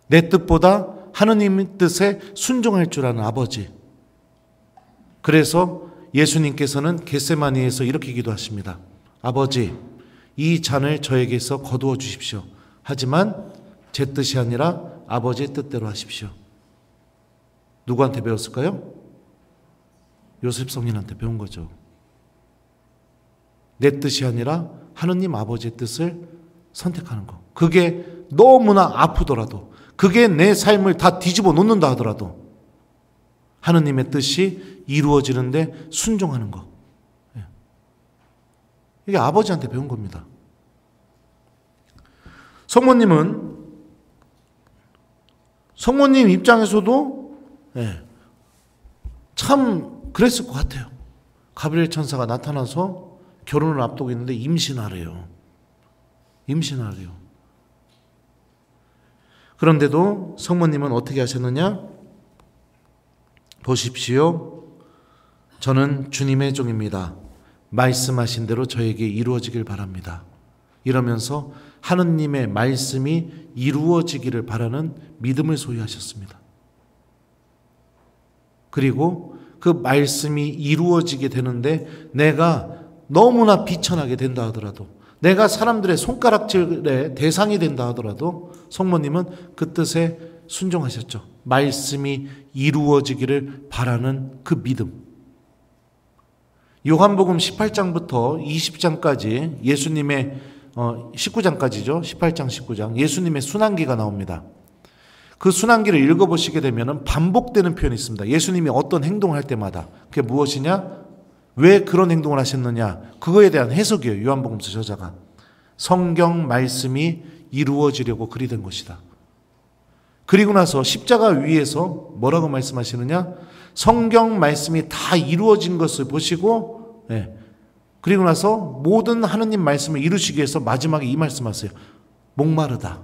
내 뜻보다 하느님의 뜻에 순종할 줄 아는 아버지. 그래서 예수님께서는 겟세마니에서 이렇게 기도하십니다. 아버지, 이 잔을 저에게서 거두어 주십시오. 하지만 제 뜻이 아니라 아버지의 뜻대로 하십시오. 누구한테 배웠을까요? 요셉 성인한테 배운 거죠. 내 뜻이 아니라 하느님 아버지의 뜻을 선택하는 거. 그게 너무나 아프더라도, 그게 내 삶을 다 뒤집어 놓는다 하더라도 하느님의 뜻이 이루어지는데 순종하는 거. 이게 아버지한테 배운 겁니다. 성모님 입장에서도 참 그랬을 것 같아요. 가브리엘 천사가 나타나서 결혼을 앞두고 있는데 임신하래요. 그런데도 성모님은 어떻게 하셨느냐? 보십시오. 저는 주님의 종입니다. 말씀하신 대로 저에게 이루어지길 바랍니다. 이러면서 하느님의 말씀이 이루어지기를 바라는 믿음을 소유하셨습니다. 그리고 그 말씀이 이루어지게 되는데 내가 너무나 비천하게 된다 하더라도, 내가 사람들의 손가락질의 대상이 된다 하더라도 성모님은 그 뜻에 순종하셨죠. 말씀이 이루어지기를 바라는 그 믿음. 요한복음 18장부터 20장까지 예수님의 19장까지죠. 18장 19장 예수님의 순환기가 나옵니다. 그 순환기를 읽어보시게 되면 반복되는 표현이 있습니다. 예수님이 어떤 행동을 할 때마다. 그게 무엇이냐? 왜 그런 행동을 하셨느냐? 그거에 대한 해석이에요. 요한복음서 저자가. 성경 말씀이 이루어지려고 그리 된 것이다. 그리고 나서 십자가 위에서 뭐라고 말씀하시느냐? 성경 말씀이 다 이루어진 것을 보시고, 그리고 나서 모든 하느님 말씀을 이루시기 위해서 마지막에 이 말씀하세요. 목마르다.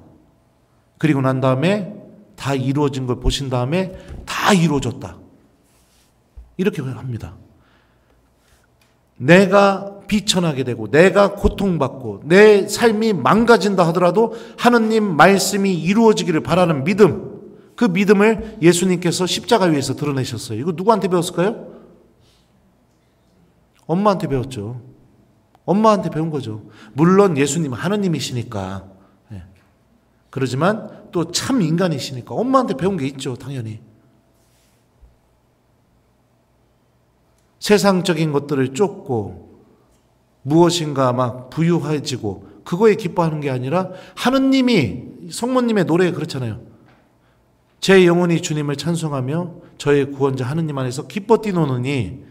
그리고 난 다음에 다 이루어진 걸 보신 다음에 다 이루어졌다. 이렇게 합니다. 내가 비천하게 되고 내가 고통받고 내 삶이 망가진다 하더라도 하느님 말씀이 이루어지기를 바라는 믿음, 그 믿음을 예수님께서 십자가 위에서 드러내셨어요. 이거 누구한테 배웠을까요? 엄마한테 배웠죠. 엄마한테 배운 거죠. 물론 예수님은 하느님이시니까. 그러지만 또 참 인간이시니까 엄마한테 배운 게 있죠. 당연히. 세상적인 것들을 쫓고 무엇인가 막 부유해지고 그거에 기뻐하는 게 아니라 하느님이, 성모님의 노래에 그렇잖아요. 제 영혼이 주님을 찬송하며 저의 구원자 하느님 안에서 기뻐 뛰노느니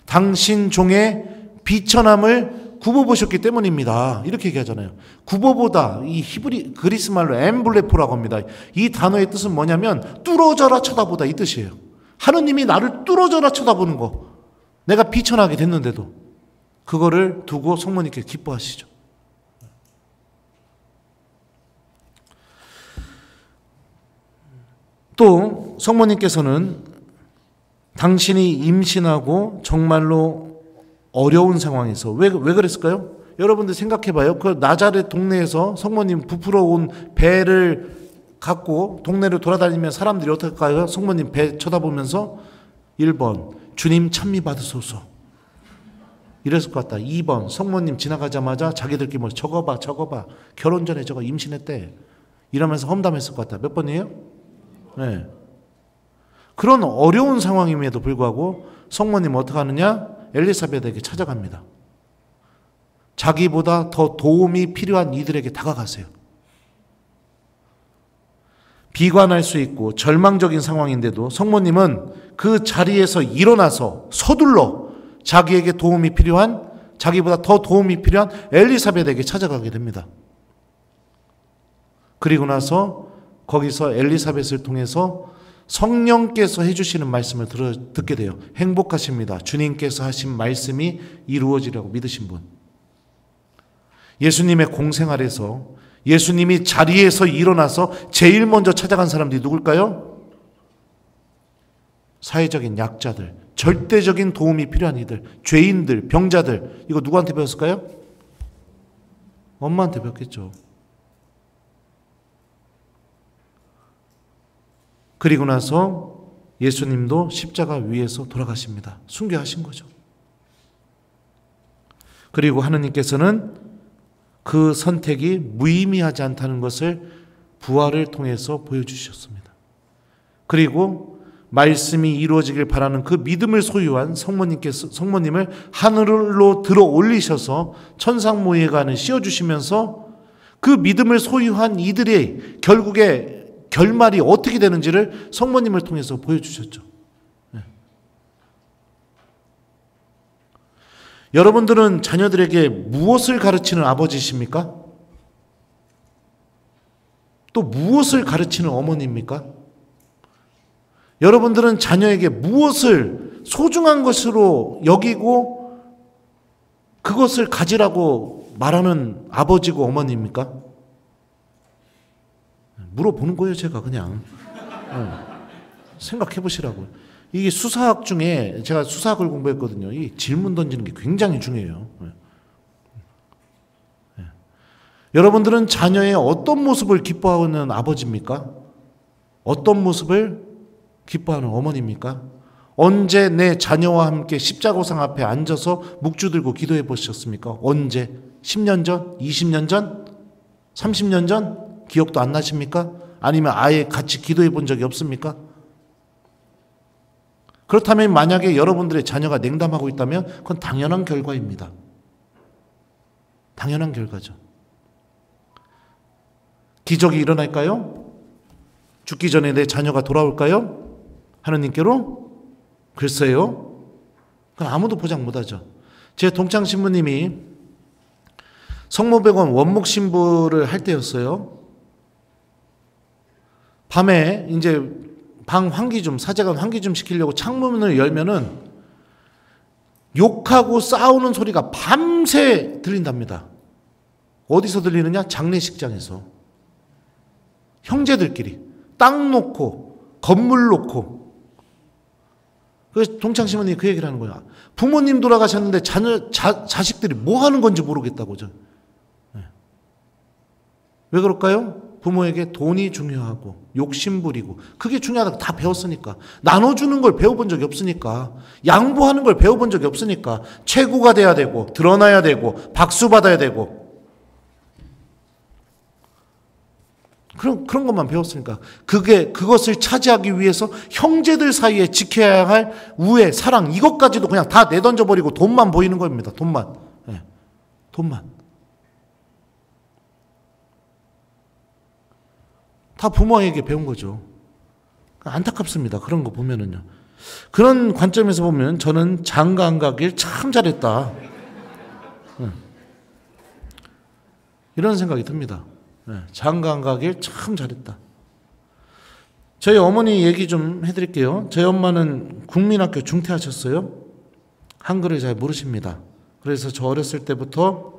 당신 종의 비천함을 굽어보셨기 때문입니다. 이렇게 얘기하잖아요. 굽어보다, 이 히브리 그리스 말로 엠블레포라고 합니다. 이 단어의 뜻은 뭐냐면 뚫어져라 쳐다보다, 이 뜻이에요. 하느님이 나를 뚫어져라 쳐다보는 거. 내가 비천하게 됐는데도 그거를 두고 성모님께 기뻐하시죠. 또 성모님께서는 당신이 임신하고 정말로 어려운 상황에서 왜 그랬을까요? 여러분들 생각해봐요. 그 나자렛 동네에서 성모님 부풀어 온 배를 갖고 동네를 돌아다니면 사람들이 어떻게 할까요? 성모님 배 쳐다보면서 1번 주님 찬미 받으소서 이랬을 것 같다. 2번 성모님 지나가자마자 자기들끼리 뭐 저거 봐 결혼 전에 저거 임신했대 이러면서 험담했을 것 같다. 몇 번이에요? 네. 그런 어려운 상황임에도 불구하고 성모님 어떻게 하느냐? 엘리사벳에게 찾아갑니다. 자기보다 더 도움이 필요한 이들에게 다가가세요. 비관할 수 있고 절망적인 상황인데도 성모님은 그 자리에서 일어나서 서둘러 자기에게 도움이 필요한, 자기보다 더 도움이 필요한 엘리사벳에게 찾아가게 됩니다. 그리고 나서 거기서 엘리사벳을 통해서 성령께서 해주시는 말씀을 듣게 돼요. 행복하십니다. 주님께서 하신 말씀이 이루어지라고 믿으신 분. 예수님의 공생 아래서 예수님이 자리에서 일어나서 제일 먼저 찾아간 사람들이 누굴까요? 사회적인 약자들, 절대적인 도움이 필요한 이들, 죄인들, 병자들. 이거 누구한테 배웠을까요? 엄마한테 배웠겠죠. 그리고 나서 예수님도 십자가 위에서 돌아가십니다. 순교하신 거죠. 그리고 하느님께서는 그 선택이 무의미하지 않다는 것을 부활을 통해서 보여주셨습니다. 그리고 말씀이 이루어지길 바라는 그 믿음을 소유한 성모님을 하늘로 들어 올리셔서 천상모회관을 씌워주시면서 그 믿음을 소유한 이들의 결국에 결말이 어떻게 되는지를 성모님을 통해서 보여주셨죠. 네. 여러분들은 자녀들에게 무엇을 가르치는 아버지십니까? 또 무엇을 가르치는 어머니입니까? 여러분들은 자녀에게 무엇을 소중한 것으로 여기고 그것을 가지라고 말하는 아버지고 어머니입니까? 물어보는 거예요, 제가 그냥. 생각해 보시라고요. 이게 수사학 중에 제가 수사학을 공부했거든요. 이 질문 던지는 게 굉장히 중요해요. 여러분들은 자녀의 어떤 모습을 기뻐하는 아버지입니까? 어떤 모습을 기뻐하는 어머니입니까? 언제 내 자녀와 함께 십자고상 앞에 앉아서 묵주 들고 기도해 보셨습니까? 언제? 10년 전? 20년 전? 30년 전? 기억도 안 나십니까? 아니면 아예 같이 기도해 본 적이 없습니까? 그렇다면 만약에 여러분들의 자녀가 냉담하고 있다면 그건 당연한 결과입니다. 당연한 결과죠. 기적이 일어날까요? 죽기 전에 내 자녀가 돌아올까요? 하느님께로? 글쎄요. 그건 아무도 보장 못하죠. 제 동창 신부님이 성모백원 원목 신부를 할 때였어요. 밤에 이제 방 환기 좀, 사제가 환기 좀 시키려고 창문을 열면은 욕하고 싸우는 소리가 밤새 들린답니다. 어디서 들리느냐? 장례식장에서. 형제들끼리 땅 놓고 건물 놓고. 그래서 동창 신부님이 그 얘기를 하는 거야. 부모님 돌아가셨는데 자식들이 뭐 하는 건지 모르겠다고죠. 네. 왜 그럴까요? 부모에게 돈이 중요하고 욕심 부리고 그게 중요하다고 다 배웠으니까. 나눠주는 걸 배워본 적이 없으니까. 양보하는 걸 배워본 적이 없으니까. 최고가 돼야 되고 드러나야 되고 박수 받아야 되고 그런 것만 배웠으니까. 그것을 차지하기 위해서 형제들 사이에 지켜야 할 우애, 사랑, 이것까지도 그냥 다 내던져버리고 돈만 보이는 겁니다. 돈만. 네. 돈만. 다 부모에게 배운 거죠. 안타깝습니다. 그런 거 보면은요. 그런 관점에서 보면 저는 장가 안 가길 참 잘했다. 네. 이런 생각이 듭니다. 장가 안 가길 참 잘했다. 저희 어머니 얘기 좀 해드릴게요. 저희 엄마는 국민학교 중퇴하셨어요. 한글을 잘 모르십니다. 그래서 저 어렸을 때부터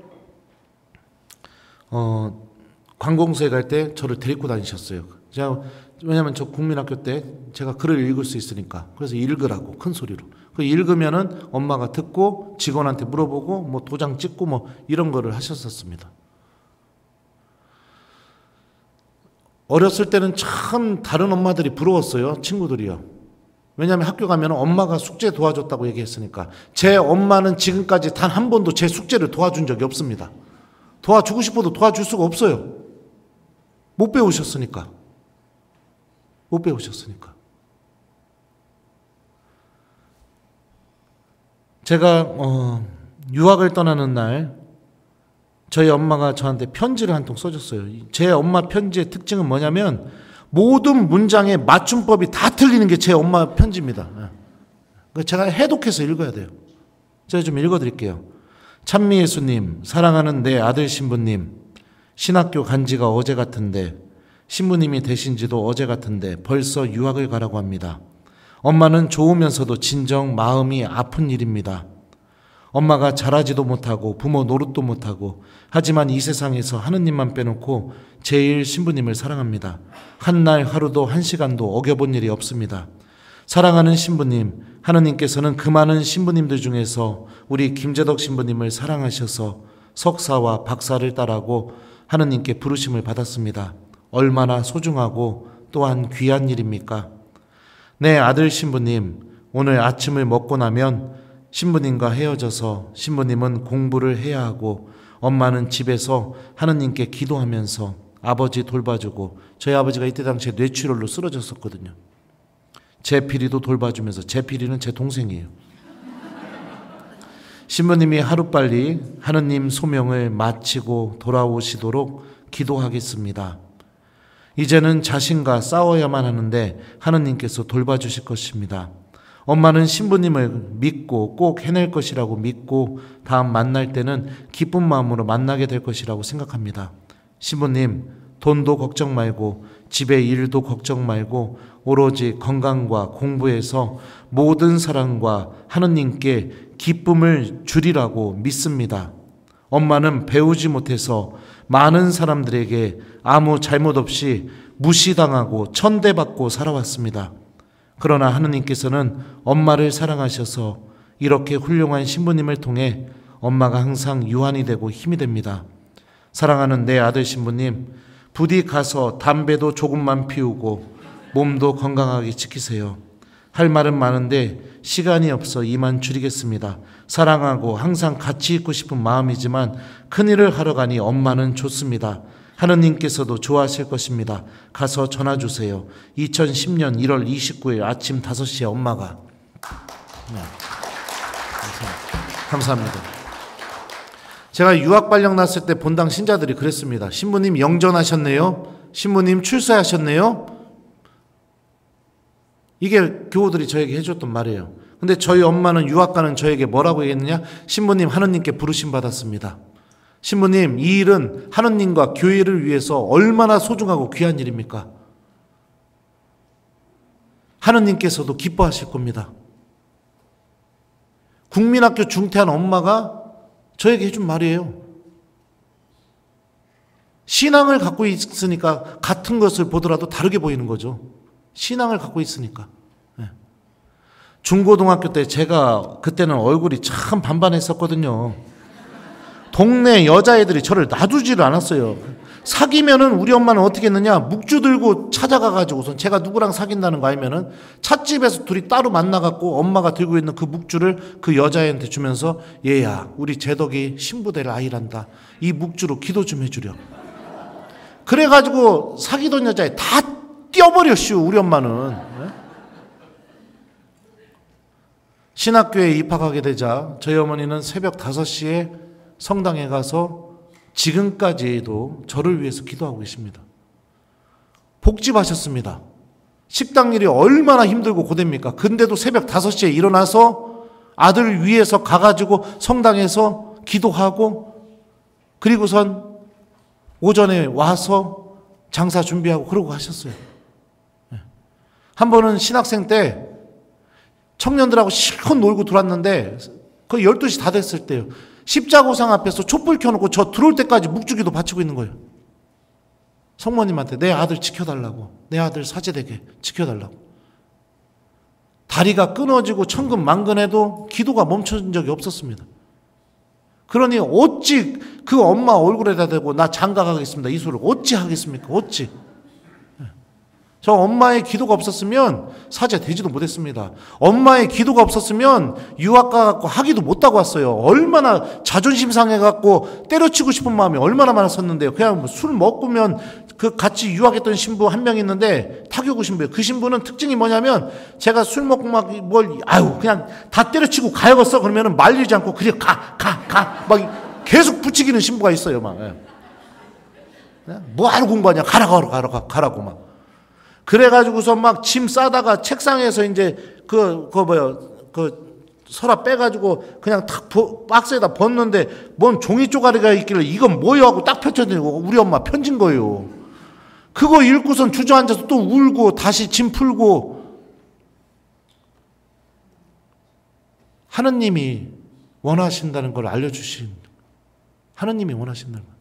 관공서에 갈 때 저를 데리고 다니셨어요. 왜냐하면 저 국민학교 때 제가 글을 읽을 수 있으니까. 그래서 읽으라고 큰 소리로. 그 읽으면은 엄마가 듣고 직원한테 물어보고 뭐 도장 찍고 뭐 이런 거를 하셨었습니다. 어렸을 때는 참 다른 엄마들이 부러웠어요. 친구들이요. 왜냐하면 학교 가면 엄마가 숙제 도와줬다고 얘기했으니까. 제 엄마는 지금까지 단 한 번도 제 숙제를 도와준 적이 없습니다. 도와주고 싶어도 도와줄 수가 없어요. 못 배우셨으니까. 못 배우셨으니까. 제가 유학을 떠나는 날 저희 엄마가 저한테 편지를 한 통 써줬어요. 제 엄마 편지의 특징은 뭐냐면 모든 문장의 맞춤법이 다 틀리는 게 제 엄마 편지입니다. 제가 해독해서 읽어야 돼요. 제가 좀 읽어드릴게요. 찬미예수님, 사랑하는 내 아들 신부님, 신학교 간 지가 어제 같은데, 신부님이 되신 지도 어제 같은데 벌써 유학을 가라고 합니다. 엄마는 좋으면서도 진정 마음이 아픈 일입니다. 엄마가 잘하지도 못하고 부모 노릇도 못하고 하지만 이 세상에서 하느님만 빼놓고 제일 신부님을 사랑합니다. 한날 하루도 한 시간도 어겨본 일이 없습니다. 사랑하는 신부님, 하느님께서는 그 많은 신부님들 중에서 우리 김재덕 신부님을 사랑하셔서 석사와 박사를 따라고 하느님께 부르심을 받았습니다. 얼마나 소중하고 또한 귀한 일입니까? 내 아들 신부님, 오늘 아침을 먹고 나면 신부님과 헤어져서 신부님은 공부를 해야 하고 엄마는 집에서 하느님께 기도하면서 아버지 돌봐주고, 저희 아버지가 이때 당시에 뇌출혈로 쓰러졌었거든요. 제필이도 돌봐주면서, 제필이는 제 동생이에요. 신부님이 하루빨리 하느님 소명을 마치고 돌아오시도록 기도하겠습니다. 이제는 자신과 싸워야만 하는데 하느님께서 돌봐주실 것입니다. 엄마는 신부님을 믿고 꼭 해낼 것이라고 믿고 다음 만날 때는 기쁜 마음으로 만나게 될 것이라고 생각합니다. 신부님, 돈도 걱정 말고 집의 일도 걱정 말고 오로지 건강과 공부에서 모든 사랑과 하느님께 기쁨을 주리라고 믿습니다. 엄마는 배우지 못해서 많은 사람들에게 아무 잘못 없이 무시당하고 천대받고 살아왔습니다. 그러나 하느님께서는 엄마를 사랑하셔서 이렇게 훌륭한 신부님을 통해 엄마가 항상 유한이 되고 힘이 됩니다. 사랑하는 내 아들 신부님, 부디 가서 담배도 조금만 피우고 몸도 건강하게 지키세요. 할 말은 많은데 시간이 없어 이만 줄이겠습니다. 사랑하고 항상 같이 있고 싶은 마음이지만 큰일을 하러 가니 엄마는 좋습니다. 하느님께서도 좋아하실 것입니다. 가서 전화 주세요. 2010년 1월 29일 아침 5시에 엄마가. 네. 감사합니다. 제가 유학 발령 났을 때 본당 신자들이 그랬습니다. 신부님 영전하셨네요. 신부님 출세하셨네요. 이게 교우들이 저에게 해줬던 말이에요. 근데 저희 엄마는 유학 가는 저에게 뭐라고 얘기했느냐? 신부님 하느님께 부르심 받았습니다. 신부님, 이 일은 하느님과 교회를 위해서 얼마나 소중하고 귀한 일입니까? 하느님께서도 기뻐하실 겁니다. 국민학교 중퇴한 엄마가 저에게 해준 말이에요. 신앙을 갖고 있으니까 같은 것을 보더라도 다르게 보이는 거죠. 신앙을 갖고 있으니까. 중고등학교 때 제가 그때는 얼굴이 참 반반했었거든요. 동네 여자애들이 저를 놔두지를 않았어요. 사귀면은 우리 엄마는 어떻게 했느냐, 묵주 들고 찾아가가지고선 제가 누구랑 사귄다는 거 알면은 찻집에서 둘이 따로 만나갖고 엄마가 들고 있는 그 묵주를 그 여자애한테 주면서, 얘야, 우리 제덕이 신부될 아이란다. 이 묵주로 기도 좀 해주렴. 그래가지고 사귀던 여자애 다 띄어버렸슈, 우리 엄마는. 신학교에 입학하게 되자 저희 어머니는 새벽 5시에 성당에 가서 지금까지도 저를 위해서 기도하고 계십니다. 복집하셨습니다. 식당 일이 얼마나 힘들고 고됩니까? 근데도 새벽 5시에 일어나서 아들을 위해서 가가지고 성당에서 기도하고, 그리고선 오전에 와서 장사 준비하고 그러고 하셨어요. 한 번은 신학생 때 청년들하고 실컷 놀고 들어왔는데 거의 12시 다 됐을 때요. 십자고상 앞에서 촛불 켜놓고 저 들어올 때까지 묵주기도 바치고 있는 거예요. 성모님한테 내 아들 지켜달라고, 내 아들 사제되게 지켜달라고. 다리가 끊어지고 천근만근해도 기도가 멈춰진 적이 없었습니다. 그러니 어찌 그 엄마 얼굴에다 대고 나 장가가겠습니다, 이 소리를 어찌 하겠습니까? 어찌. 저 엄마의 기도가 없었으면 사제 되지도 못했습니다. 엄마의 기도가 없었으면 유학 가갖고 학위도 못 따고 왔어요. 얼마나 자존심 상해갖고 때려치고 싶은 마음이 얼마나 많았었는데요. 그냥 술 먹으면 그 같이 유학했던 신부 한 명 있는데 타교구 신부예요. 그 신부는 특징이 뭐냐면 제가 술 먹고 막 그냥 다 때려치고 가야겠어 그러면은 말리지 않고 그냥 막 계속 부추기는 신부가 있어요. 막 뭐하러 공부하냐, 가라고 막. 그래가지고서 막 짐 싸다가 책상에서 이제 그 서랍 빼가지고 그냥 탁 박스에다 벗는데 뭔 종이 쪼가리가 있길래 이건 뭐요 하고 딱 펼쳐드리고 우리 엄마 편진 거예요. 그거 읽고선 주저앉아서 또 울고 다시 짐 풀고. 하느님이 원하신다는 걸 알려주신, 하느님이 원하신다는 걸.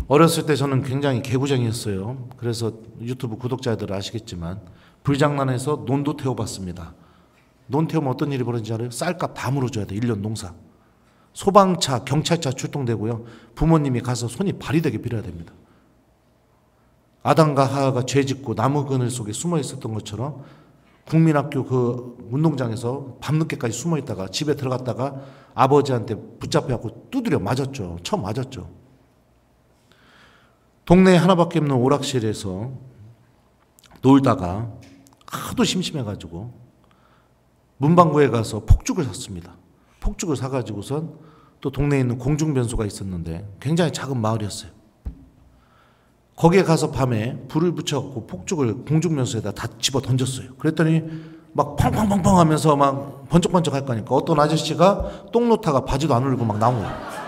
어렸을 때 저는 굉장히 개구쟁이였어요. 그래서 유튜브 구독자들 아시겠지만 불장난해서 논도 태워봤습니다. 논 태우면 어떤 일이 벌어지는지 알아요? 쌀값 다 물어줘야 돼. 1년 농사. 소방차, 경찰차 출동되고요. 부모님이 가서 손이 발이 되게 빌어야 됩니다. 아담과 하와가 죄짓고 나무 그늘 속에 숨어 있었던 것처럼 국민학교 그 운동장에서 밤늦게까지 숨어 있다가 집에 들어갔다가 아버지한테 붙잡혀갖고 두드려 맞았죠. 처음 맞았죠. 동네에 하나밖에 없는 오락실에서 놀다가 하도 심심해가지고 문방구에 가서 폭죽을 샀습니다. 폭죽을 사가지고선 또 동네에 있는 공중변소가 있었는데 굉장히 작은 마을이었어요. 거기에 가서 밤에 불을 붙여갖고 폭죽을 공중변소에다 다 집어 던졌어요. 그랬더니 막 팡팡팡팡 하면서 막 번쩍번쩍 할 거니까 어떤 아저씨가 똥 놓다가 바지도 안 올리고 막 나온 거예요.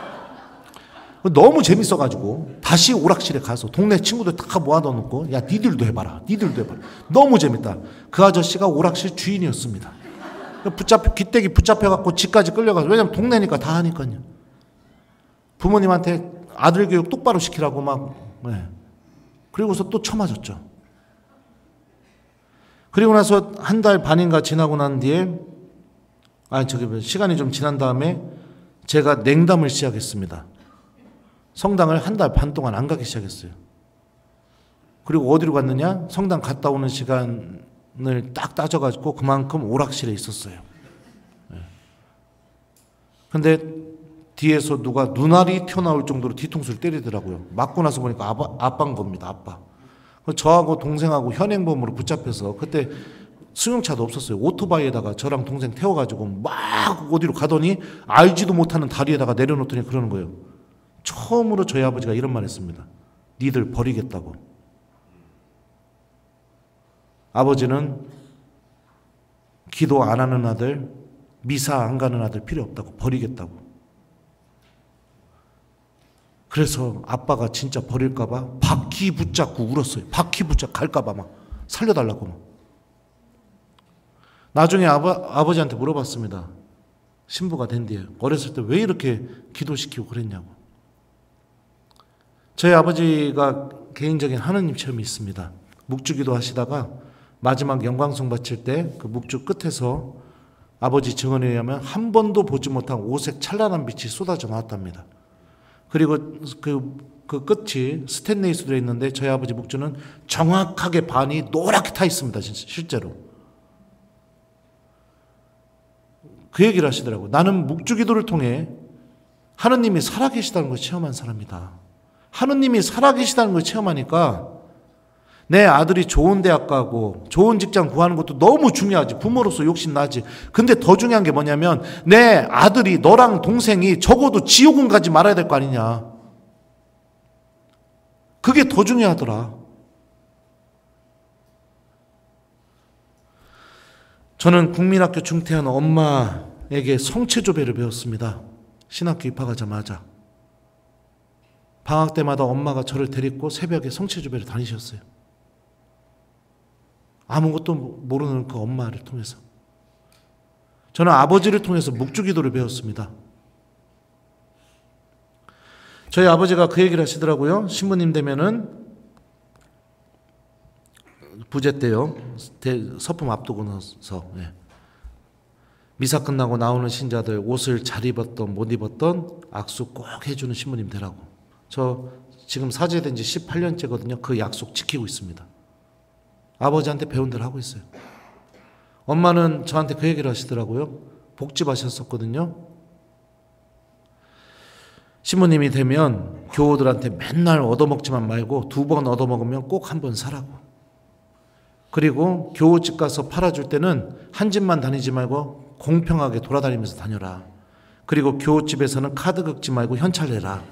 너무 재밌어가지고 다시 오락실에 가서 동네 친구들 다 모아놓고 야 니들도 해봐라. 니들도 해봐라. 너무 재밌다. 그 아저씨가 오락실 주인이었습니다. 귀때기 붙잡혀갖고 집까지 끌려가서 왜냐면 동네니까 다 하니까요. 부모님한테 아들 교육 똑바로 시키라고 막 그리고서 또 쳐맞았죠. 그리고 나서 한 달 반인가 지나고 난 뒤에 시간이 좀 지난 다음에 제가 냉담을 시작했습니다. 성당을 한 달 반 동안 안 가기 시작했어요. 그리고 어디로 갔느냐? 성당 갔다 오는 시간을 딱 따져가지고 그만큼 오락실에 있었어요. 근데 뒤에서 누가 눈알이 튀어나올 정도로 뒤통수를 때리더라고요. 맞고 나서 보니까 아빠인 겁니다. 아빠. 저하고 동생하고 현행범으로 붙잡혀서 그때 승용차도 없었어요. 오토바이에다가 저랑 동생 태워가지고 막 어디로 가더니 알지도 못하는 다리에다가 내려놓더니 그러는 거예요. 처음으로 저희 아버지가 이런 말 했습니다. 니들 버리겠다고. 아버지는 기도 안 하는 아들, 미사 안 가는 아들 필요 없다고, 버리겠다고. 그래서 아빠가 진짜 버릴까봐 바퀴 붙잡고 울었어요. 바퀴 붙잡고 갈까봐 막 살려달라고 막. 나중에 아버지한테 물어봤습니다. 신부가 된 뒤에 어렸을 때 왜 이렇게 기도시키고 그랬냐고. 저희 아버지가 개인적인 하느님 체험이 있습니다. 묵주기도 하시다가 마지막 영광송 바칠 때 그 묵주 끝에서 아버지 증언에 의하면 한 번도 보지 못한 오색 찬란한 빛이 쏟아져 나왔답니다. 그리고 그 끝이 스탠레이스 들어있는데 저희 아버지 묵주는 정확하게 반이 노랗게 타 있습니다. 실제로. 그 얘기를 하시더라고요. 나는 묵주기도를 통해 하느님이 살아계시다는 걸 체험한 사람이다. 하느님이 살아계시다는 걸 체험하니까 내 아들이 좋은 대학 가고 좋은 직장 구하는 것도 너무 중요하지. 부모로서 욕심나지. 근데 더 중요한 게 뭐냐면 내 아들이 너랑 동생이 적어도 지옥은 가지 말아야 될 거 아니냐. 그게 더 중요하더라. 저는 국민학교 중퇴한 엄마에게 성체조배를 배웠습니다. 신학교 입학하자마자. 방학 때마다 엄마가 저를 데리고 새벽에 성체조배를 다니셨어요. 아무것도 모르는 그 엄마를 통해서. 저는 아버지를 통해서 묵주기도를 배웠습니다. 저희 아버지가 그 얘기를 하시더라고요. 신부님 되면은 부제 때요. 서품 앞두고 나서 미사 끝나고 나오는 신자들 옷을 잘 입었던 못 입었던 악수 꼭 해주는 신부님 되라고. 저 지금 사제된 지 18년째거든요. 그 약속 지키고 있습니다. 아버지한테 배운 대로 하고 있어요. 엄마는 저한테 그 얘기를 하시더라고요. 복집하셨었거든요. 신부님이 되면 교우들한테 맨날 얻어먹지만 말고 2번 얻어먹으면 꼭 1번 사라고. 그리고 교우집 가서 팔아줄 때는 한 집만 다니지 말고 공평하게 돌아다니면서 다녀라. 그리고 교우집에서는 카드 긁지 말고 현찰 내라.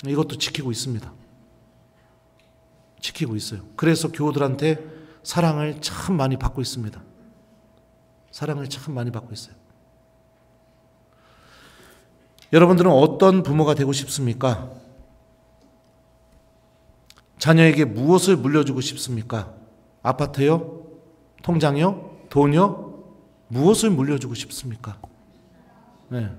이것도 지키고 있습니다. 지키고 있어요. 그래서 교우들한테 사랑을 참 많이 받고 있습니다. 사랑을 참 많이 받고 있어요. 여러분들은 어떤 부모가 되고 싶습니까? 자녀에게 무엇을 물려주고 싶습니까? 아파트요? 통장요? 돈요? 무엇을 물려주고 싶습니까? 네.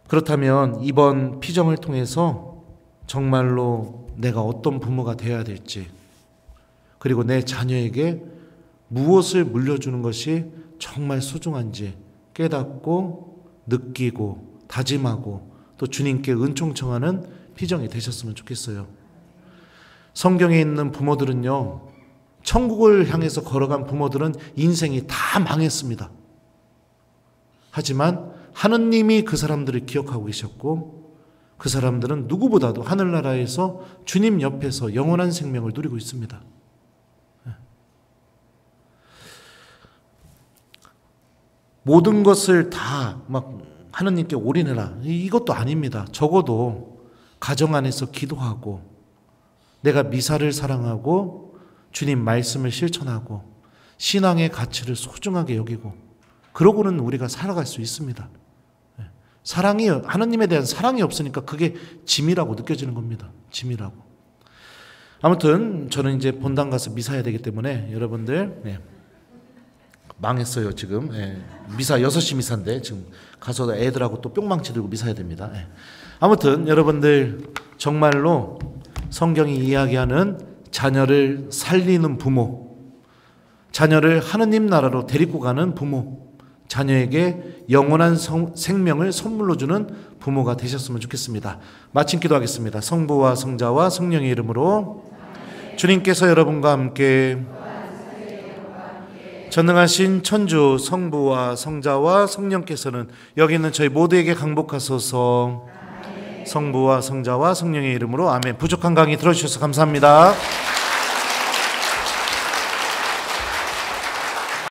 그렇다면 이번 피정을 통해서 정말로 내가 어떤 부모가 되어야 될지, 그리고 내 자녀에게 무엇을 물려주는 것이 정말 소중한지 깨닫고 느끼고 다짐하고 또 주님께 은총 청하는 피정이 되셨으면 좋겠어요. 성경에 있는 부모들은요, 천국을 향해서 걸어간 부모들은 인생이 다 망했습니다. 하지만 하느님이 그 사람들을 기억하고 계셨고 그 사람들은 누구보다도 하늘나라에서 주님 옆에서 영원한 생명을 누리고 있습니다. 모든 것을 다 막 하느님께 올인해라, 이것도 아닙니다. 적어도 가정 안에서 기도하고 내가 미사를 사랑하고 주님 말씀을 실천하고 신앙의 가치를 소중하게 여기고 그러고는 우리가 살아갈 수 있습니다. 사랑이, 하느님에 대한 사랑이 없으니까 그게 짐이라고 느껴지는 겁니다. 짐이라고. 아무튼 저는 이제 본당 가서 미사해야 되기 때문에 여러분들 망했어요 지금. 미사 6시 미사인데 지금 가서 애들하고 또 뿅망치 들고 미사해야 됩니다. 아무튼 여러분들 정말로 성경이 이야기하는 자녀를 살리는 부모, 자녀를 하느님 나라로 데리고 가는 부모, 자녀에게 영원한 생명을 선물로 주는 부모가 되셨으면 좋겠습니다. 마침 기도하겠습니다. 성부와 성자와 성령의 이름으로. 주님께서 여러분과 함께 전능하신 천주 성부와 성자와 성령께서는 여기 있는 저희 모두에게 강복하소서. 성부와 성자와 성령의 이름으로 아멘. 부족한 강의 들어주셔서 감사합니다.